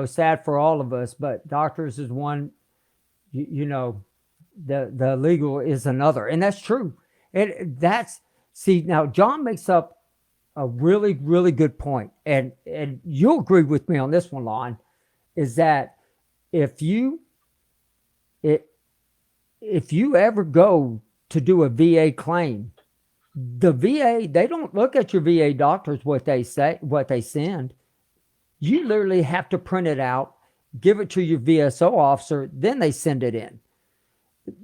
Sad for all of us, but doctors is one. The legal is another, and that's true. See, now John makes up a really, really good point, and you'll agree with me on this one, Lon, is that if you ever go to do a VA claim, the VA, they don't look at your VA doctors what they send. You literally have to print it out, give it to your VSO officer, then they send it in.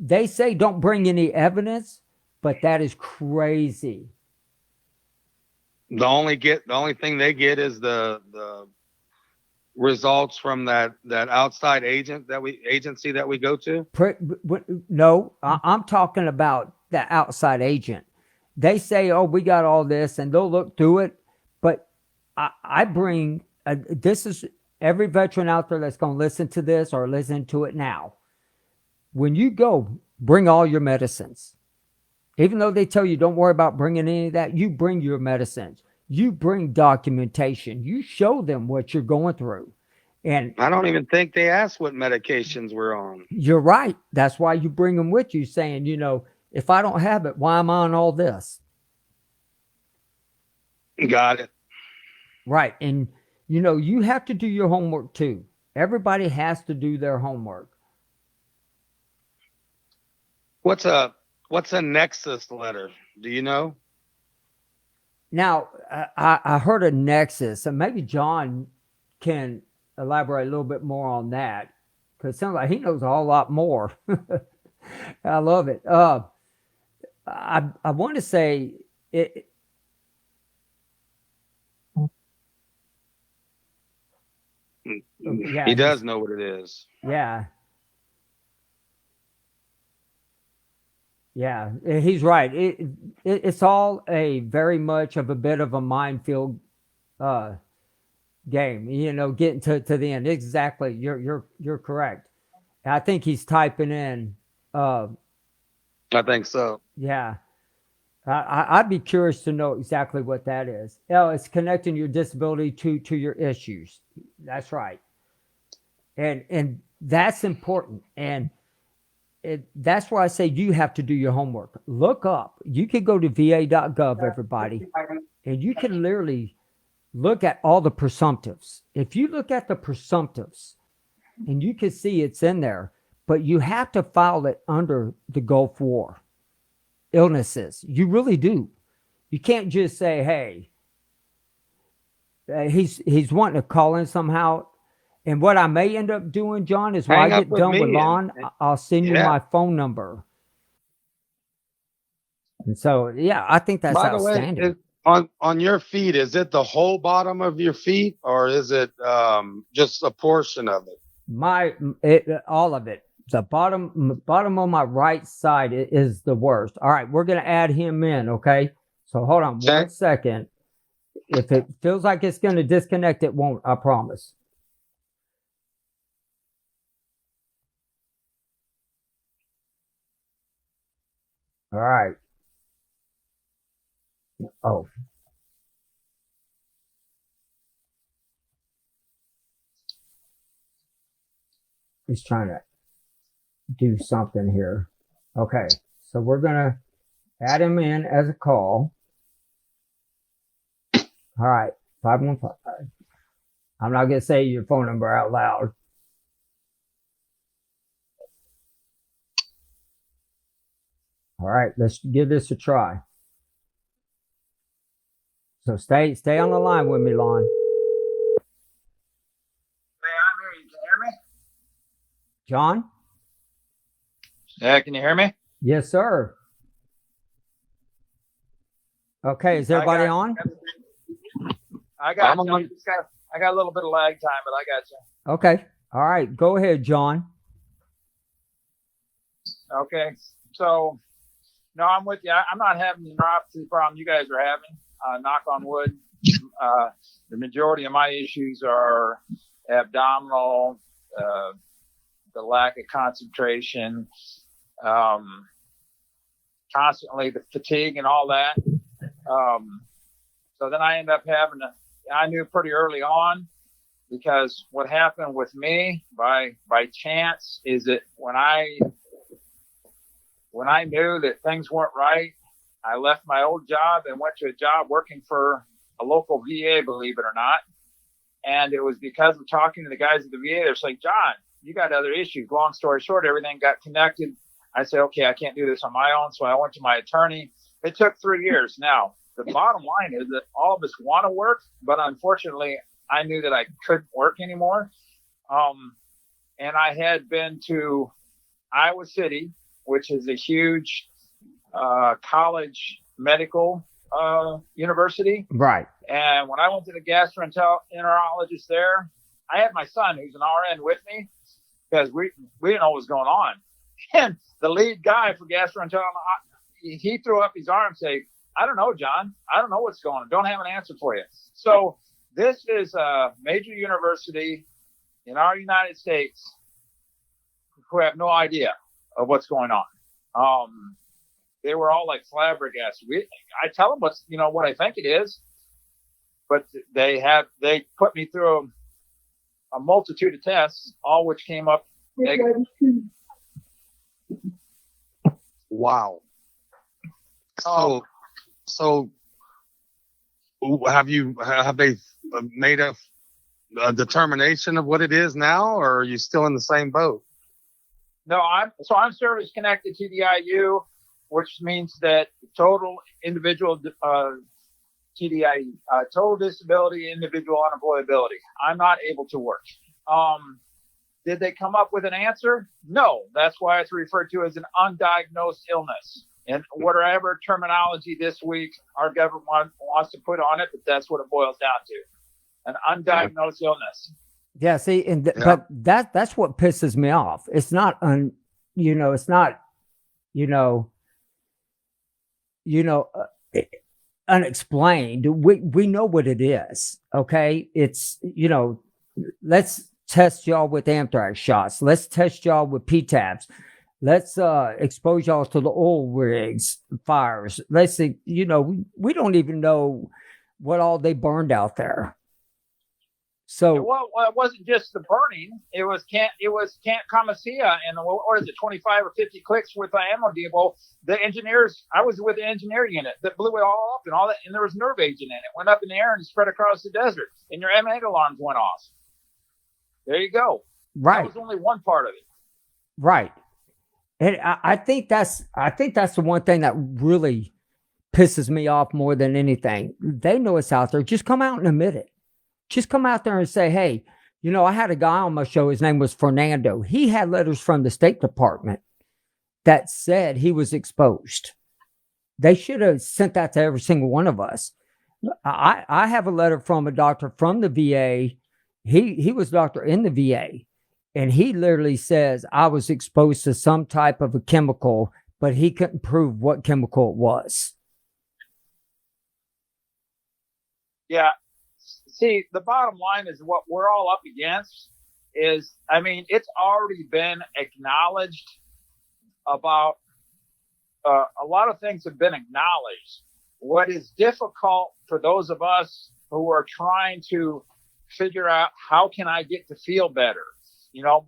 They say don't bring any evidence, but that is crazy. The only thing they get is the results from that outside agency that we go to. No, I'm talking about the outside agent. They say, "Oh, we got all this," and they'll look through it. But I bring this is every veteran out there that's going to listen to this or listen to it now. When you go, bring all your medicines. Even though they tell you don't worry about bringing any of that, you bring your medicines. You bring documentation. You show them what you're going through. And I don't even think they asked what medications we're on. You're right. That's why you bring them with you, saying, if I don't have it, why am I on all this? Got it. Right. And, you have to do your homework too. Everybody has to do their homework. What's a nexus letter? Do you know? Now, I heard a nexus, and maybe John can elaborate a little bit more on that, because it sounds like he knows a whole lot more. I love it. I want to say it. Yeah, he does know what it is. Yeah. Yeah, he's right. It's all a very much of a bit of a minefield game. Getting to the end. Exactly. You're correct. I think he's typing in. I think so. Yeah. I'd be curious to know exactly what that is. It's connecting your disability to your issues. That's right. And that's important. And that's why I say you have to do your homework. Look up. You can go to va.gov, everybody, and you can literally look at all the presumptives. If you look at the presumptives, and you can see it's in there, but you have to file it under the Gulf War illnesses. You really do. You can't just say, "Hey, he's wanting to call in somehow." And what I may end up doing, John, is when I Hang up get with done with me Lon, I'll send you yeah. my phone number. And so, yeah, I think that's By the outstanding. way, on your feet, is it the whole bottom of your feet, or is it just a portion of it? All of it. The bottom of my right side is the worst. All right, we're gonna add him in. Okay, so hold on 1 second. If it feels like it's gonna disconnect, it won't. I promise. All right. Oh. He's trying to do something here. Okay, so we're gonna add him in as a call. All right, 515. I'm not gonna say your phone number out loud. All right, let's give this a try. So stay on the line with me, Lon. Hey, I'm here. You can hear me? John? Yeah, can you hear me? Yes, sir. Okay, is everybody on? I got you. I got a little bit of lag time, but I got you. Okay. All right, go ahead, John. Okay. So, no, I'm with you. I'm not having the neuropathy problem you guys are having. Knock on wood. The majority of my issues are abdominal, the lack of concentration, constantly the fatigue and all that. So then I end up I knew pretty early on, because what happened with me by chance is that when I knew that things weren't right, I left my old job and went to a job working for a local VA, believe it or not. And it was because of talking to the guys at the VA. They're like, John, you got other issues. Long story short, everything got connected. I said, okay, I can't do this on my own. So I went to my attorney. It took 3 years. Now, the bottom line is that all of us want to work, but unfortunately, I knew that I couldn't work anymore. And I had been to Iowa City, which is a huge college medical university. Right. And when I went to the gastroenterologist there, I had my son, who's an RN, with me, because we didn't know what was going on. And the lead guy for gastroenterology, he threw up his arm and said, I don't know, John. I don't know what's going on. Don't have an answer for you. So this is a major university in our United States who have no idea of what's going on. They were all like flabbergasted. I tell them what I think it is, but they put me through a multitude of tests, all which came up negative. Wow. So have they made a determination of what it is now, or are you still in the same boat? No, I'm service connected to the IU, which means that total individual TDIU, total disability, individual unemployability. I'm not able to work. Did they come up with an answer? No. That's why it's referred to as an undiagnosed illness. And whatever terminology this week our government wants to put on it, but that's what it boils down to. An undiagnosed illness. Yeah, see, but that's what pisses me off. It's not unexplained. We know what it is. Okay, it's let's test y'all with anthrax shots. Let's test y'all with PTABs. Let's expose y'all to the oil rigs fires. Let's see, we don't even know what all they burned out there. So it wasn't just the burning. It was Camp Camasia, and what is it, 25 or 50 clicks with the ammo depot. The engineers, I was with the engineer unit that blew it all up and all that, and there was nerve agent in it. Went up in the air and spread across the desert, and your M8 alarms went off. There you go. right, That was only one part of it. right. And I think that's the one thing that really pisses me off more than anything. They know it's out there. Just come out and admit it. Just come out there and say, hey, I had a guy on my show. His name was Fernando. He had letters from the State Department that said he was exposed. They should have sent that to every single one of us. I have a letter from a doctor from the VA. He was a doctor in the VA. And he literally says I was exposed to some type of a chemical, but he couldn't prove what chemical it was. Yeah. See, the bottom line is what we're all up against is, it's already been acknowledged about a lot of things have been acknowledged. What is difficult for those of us who are trying to figure out how can I get to feel better?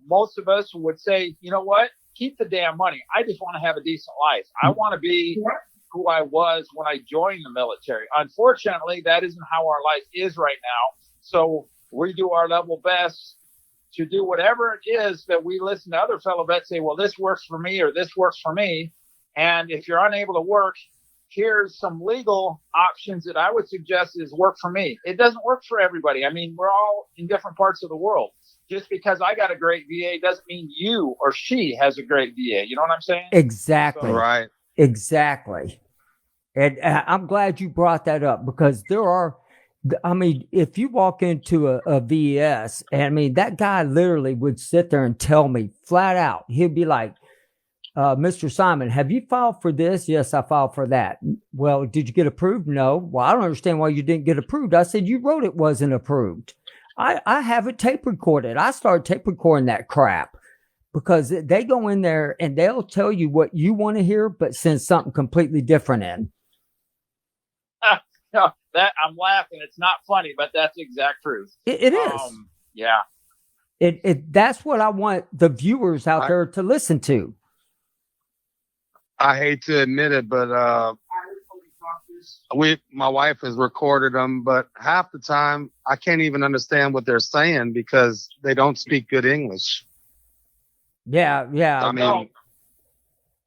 Most of us would say, you know what? Keep the damn money. I just want to have a decent life. I want to be who I was when I joined the military. Unfortunately, that isn't how our life is right now. So we do our level best to do whatever it is that we listen to other fellow vets say, well, this works for me or this works for me. And if you're unable to work, here's some legal options that I would suggest is work for me. It doesn't work for everybody. We're all in different parts of the world. Just because I got a great VA doesn't mean you or she has a great VA. You know what I'm saying? Exactly. So, Right. Exactly. And I'm glad you brought that up because there are, if you walk into a VES, and that guy literally would sit there and tell me flat out, he'd be like, Mr. Simon, have you filed for this? Yes, I filed for that. Well, did you get approved? No. Well, I don't understand why you didn't get approved. I said, you wrote it wasn't approved. I have it tape recorded. I started tape recording that crap because they go in there and they'll tell you what you want to hear, but send something completely different in. No, that I'm laughing. It's not funny, but that's the exact truth. It is. Yeah. That's what I want the viewers out there to listen to. I hate to admit it, but my wife has recorded them, but half the time I can't even understand what they're saying because they don't speak good English. Yeah.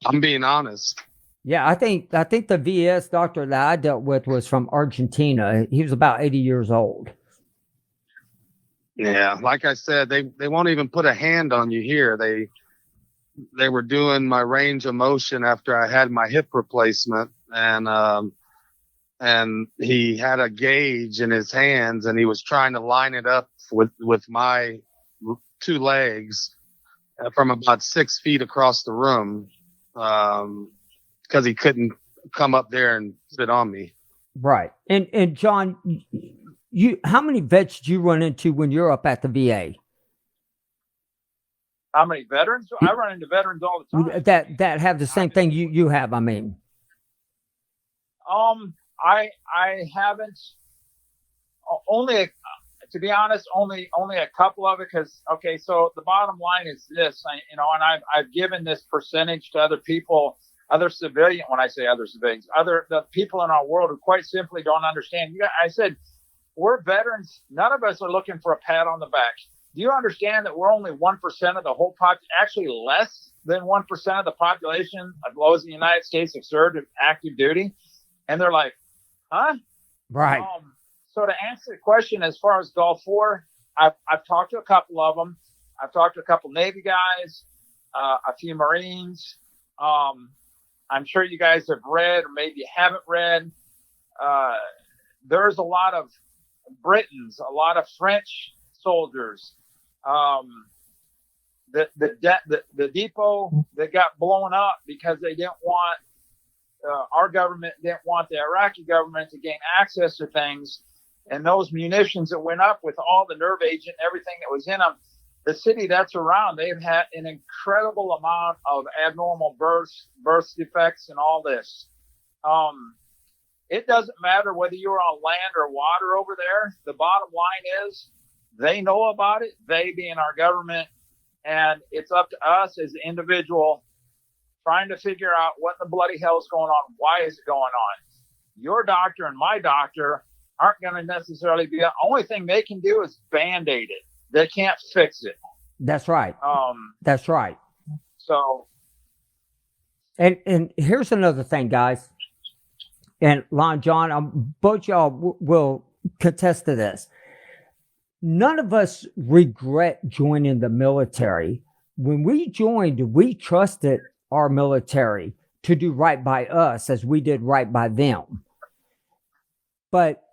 I'm being honest. Yeah, I think the VS doctor that I dealt with was from Argentina. He was about 80 years old. Yeah, like I said, they won't even put a hand on you here. They were doing my range of motion after I had my hip replacement, and he had a gauge in his hands, and he was trying to line it up with my two legs from about 6 feet across the room, because he couldn't come up there and sit on me. Right. And John, how many vets did you run into when you're up at the VA? How many veterans? I run into veterans all the time. That have the same thing you have, I haven't to be honest, only a couple of it. Cause okay. So the bottom line is this, and I've given this percentage to other people, other civilian. When I say other civilians, the people in our world who quite simply don't understand. I said, we're veterans. None of us are looking for a pat on the back. Do you understand that we're only 1% of the whole population, actually less than 1% of the population of those in the United States have served active duty? And they're like, huh? Right. So to answer the question, as far as Gulf War, I've talked to a couple of them. I've talked to a couple Navy guys, a few Marines. I'm sure you guys have read or maybe haven't read. There's a lot of Britons, a lot of French soldiers. The depot that got blown up because they didn't want our government didn't want the Iraqi government to gain access to things, and those munitions that went up with all the nerve agent and everything that was in them. The city that's around, they've had an incredible amount of abnormal birth defects and all this. It doesn't matter whether you're on land or water over there. The bottom line is they know about it, they being our government, and it's up to us as an individual trying to figure out what the bloody hell is going on. Why is it going on? Your doctor and my doctor aren't going to necessarily be. The only thing they can do is band-aid it. They can't fix it. That's right. That's right. So, and here's another thing, guys. And Lon John, both y'all will contest to this. None of us regret joining the military. When we joined, we trusted our military to do right by us as we did right by them. But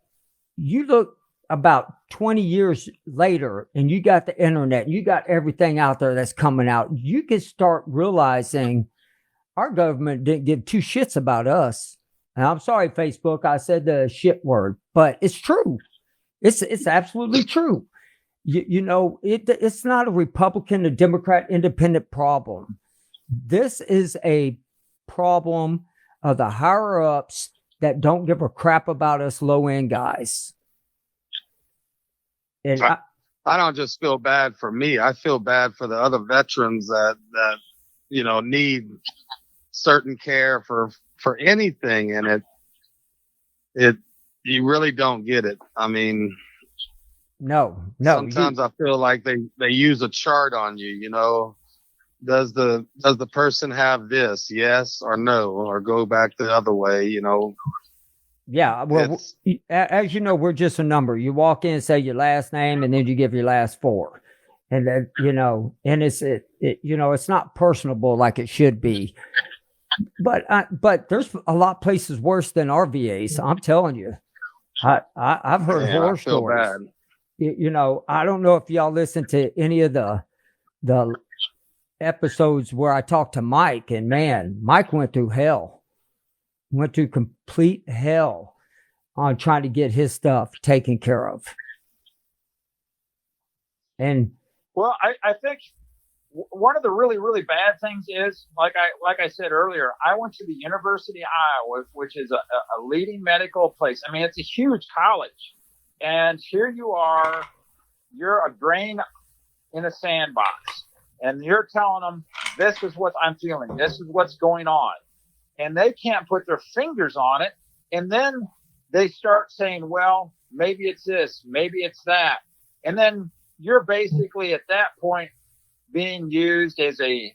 you look about 20 years later and you got the internet, and you got everything out there that's coming out. You can start realizing our government didn't give two shits about us. And I'm sorry, Facebook, I said the shit word, but it's true. It's absolutely true. It's not a Republican, a Democrat, independent problem. This is a problem of the higher ups that don't give a crap about us low end guys. And I don't just feel bad for me. I feel bad for the other veterans that need certain care for anything, and it you really don't get it. I mean, no. Sometimes I feel like they use a chart on you. Does the person have this? Yes or no, or go back the other way? Yeah. Well, as you know, we're just a number. You walk in, say your last name, and then you give your last four, and then and it's not personable like it should be. But there's a lot of places worse than our VAs. I'm telling you, I've heard horror stories. Bad. I don't know if y'all listen to any of the episodes where I talked to Mike, and man, Mike went through complete hell on trying to get his stuff taken care of. And well, I think one of the really, really bad things is, like I said earlier, I went to the University of Iowa, which is a leading medical place. I mean, it's a huge college. And here you are, you're a grain in a sandbox. And you're telling them, this is what I'm feeling. This is what's going on. And they can't put their fingers on it. And then they start saying, well, maybe it's this, maybe it's that. And then you're basically at that point being used as I'm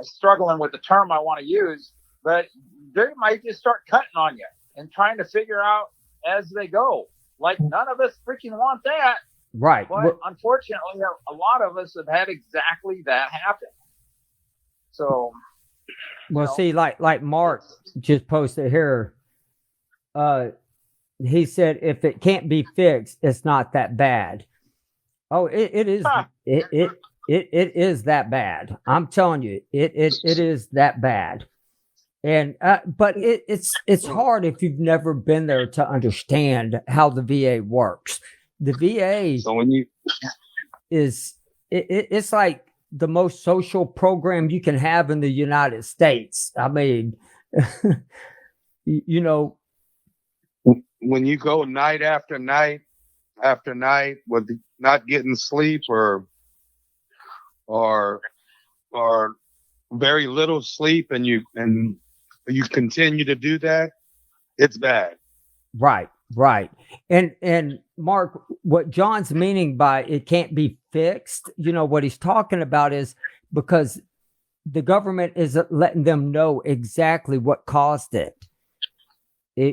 struggling with the term I want to use, but they might just start cutting on you and trying to figure out as they go. Like, none of us freaking want that. Right. But unfortunately, a lot of us have had exactly that happen. So, see, like Mark just posted here, he said, if it can't be fixed, it's not that bad. Oh, it is. It is that bad. I'm telling you, it is that bad. And but it's hard if you've never been there to understand how the VA works. The VA it's like the most social program you can have in the United States. I mean, when you go night after night after night with not getting sleep or very little sleep, and you continue to do that, it's bad. Right. And Mark, what John's meaning by it can't be fixed, what he's talking about is because the government is letting them know exactly what caused it. Got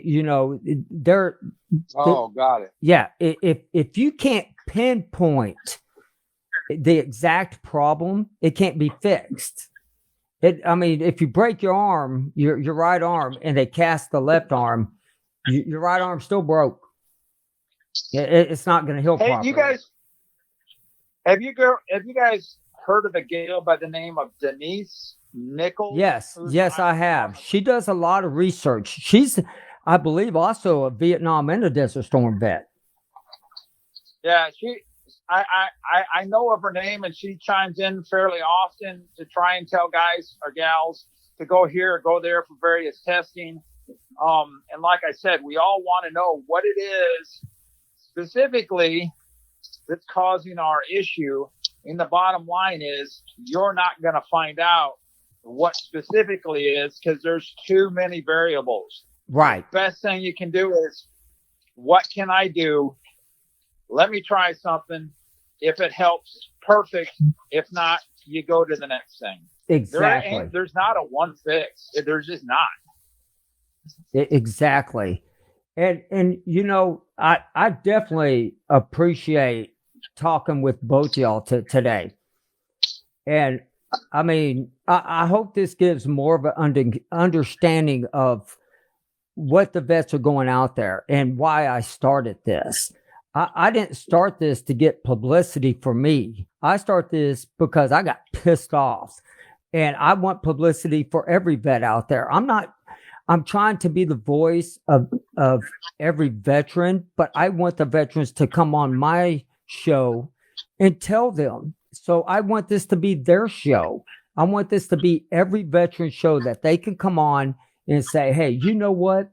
it. Yeah. If you can't pinpoint the exact problem, it can't be fixed. If you break your arm, your right arm, and they cast the left arm, your right arm still broke. It's not going to heal properly. You guys, have you guys heard of a gal by the name of Denise Nichols? Yes, I have. She does a lot of research. She's, I believe, also a Vietnam and a Desert Storm vet. Yeah, I know of her name, and she chimes in fairly often to try and tell guys or gals to go here or go there for various testing. And like I said, we all want to know what it is specifically that's causing our issue. And the bottom line is you're not going to find out what specifically is because there's too many variables. Right. The best thing you can do is, what can I do? Let me try something. If it helps, perfect. If not, you go to the next thing. Exactly. There's not a one fix. There's just not. Exactly. And you know, I definitely appreciate talking with both of y'all today. And I mean, I hope this gives more of an understanding of what the vets are going out there and why I started this. I didn't start this to get publicity for me. I start this because I got pissed off, and I want publicity for every vet out there. I'm trying to be the voice of every veteran, but I want the veterans to come on my show and tell them. So I want this to be their show. I want this to be every veteran show that they can come on and say, hey, you know what?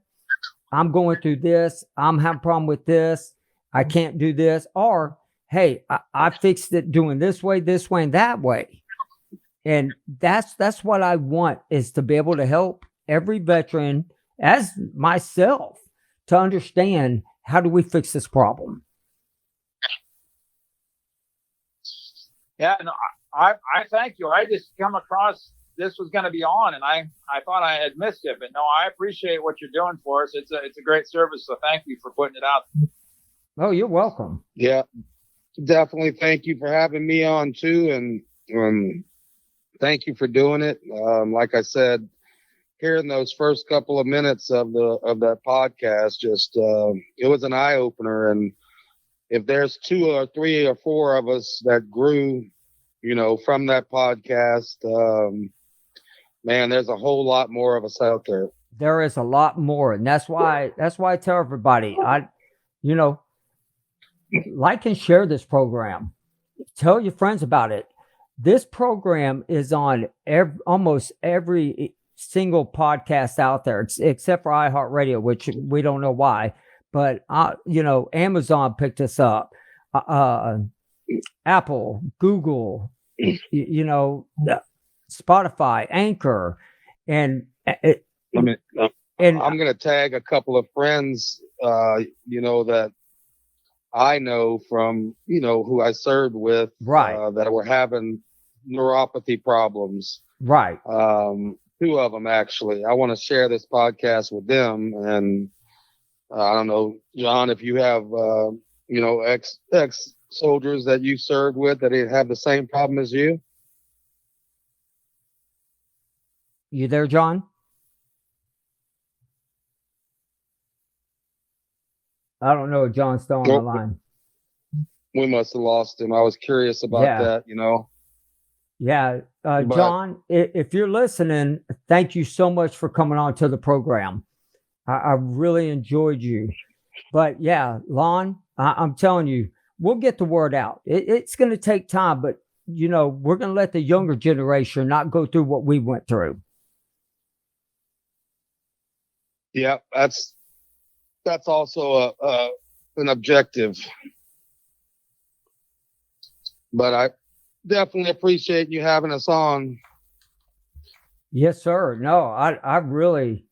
I'm going through this. I'm having a problem with this. I can't do this. Or, hey, I fixed it doing this way, and that way. And that's what I want, is to be able to help every veteran, as myself, to understand, how do we fix this problem? Yeah, no, I thank you. I just come across this was going to be on, and I thought I had missed it, but no, I appreciate what you're doing for us. It's a great service, so thank you for putting it out. Oh, you're welcome. Yeah, definitely. Thank you for having me on too, and thank you for doing it. Like I said, hearing those first couple of minutes of that podcast, just it was an eye opener. And if there's 2 or 3 or 4 of us that grew, from that podcast, man, there's a whole lot more of us out there. There is a lot more, and that's why I tell everybody, like and share this program. Tell your friends about it. This program is on almost every single podcast out there, except for iHeartRadio, which we don't know why. But Amazon picked us up, Apple, Google, Spotify, Anchor, and I'm going to tag a couple of friends, that I know from, who I served with, right, that were having neuropathy problems. Right. 2 of them, actually. I want to share this podcast with them. And I don't know, John, if you have, ex soldiers that you served with that have the same problem as you. You there, John? I don't know if John's still on the line. We must have lost him. I was curious about that, Yeah. John, if you're listening, thank you so much for coming on to the program. I really enjoyed you. But yeah, Lon, I'm telling you, we'll get the word out. It's going to take time, but we're going to let the younger generation not go through what we went through. Yeah, that's also an objective. But I definitely appreciate you having us on. Yes, sir. No, I really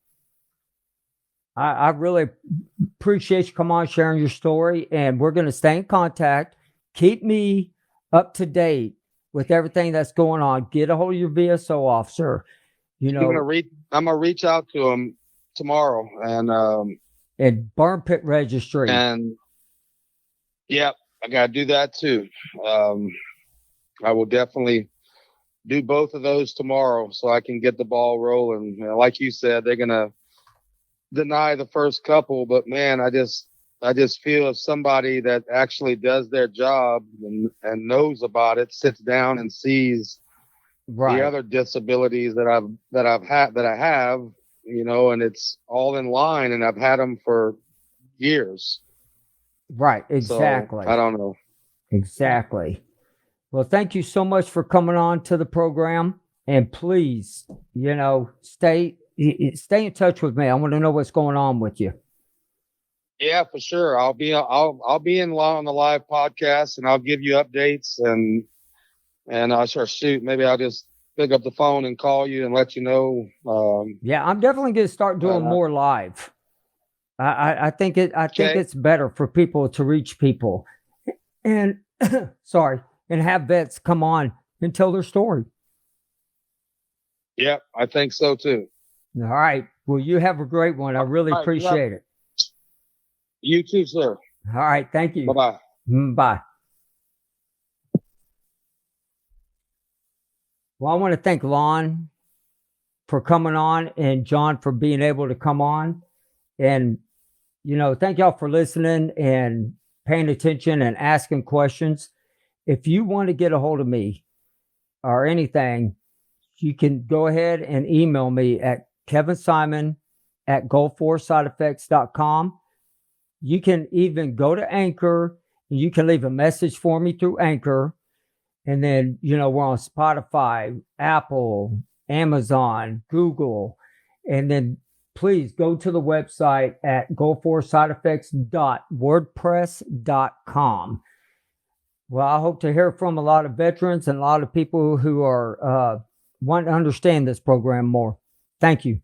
appreciate you coming on, sharing your story, and we're going to stay in contact. Keep me up to date with everything that's going on. Get a hold of your VSO officer. I'm gonna reach out to him tomorrow, and burn pit registry. And yeah, I gotta do that too. I will definitely do both of those tomorrow so I can get the ball rolling. Like you said, they're gonna deny the first couple, but man, I just feel if somebody that actually does their job and knows about it, sits down and sees the other disabilities that I have, and it's all in line, and I've had them for years. Right. Exactly. So, I don't know. Exactly. Well, thank you so much for coming on to the program, and please, stay stay in touch with me. I want to know what's going on with you. Yeah, for sure. I'll be on the live podcast, and I'll give you updates, and I'll shoot. Maybe I'll just pick up the phone and call you and let you know. Yeah, I'm definitely going to start doing more live. I think it's better for people to reach people, and sorry, and have vets come on and tell their story. Yep, I think so too. All right. Well, you have a great one. I really appreciate it. You too, sir. All right. Thank you. Bye-bye. Bye. Well, I want to thank Lon for coming on and John for being able to come on. And, thank y'all for listening and paying attention and asking questions. If you want to get a hold of me or anything, you can go ahead and email me at kevinsimon@goal4sideeffects.com. You can even go to Anchor and you can leave a message for me through Anchor. And then, we're on Spotify, Apple, Amazon, Google. And then please go to the website at goal4sideeffects.wordpress.com. Well, I hope to hear from a lot of veterans and a lot of people who are want to understand this program more. Thank you.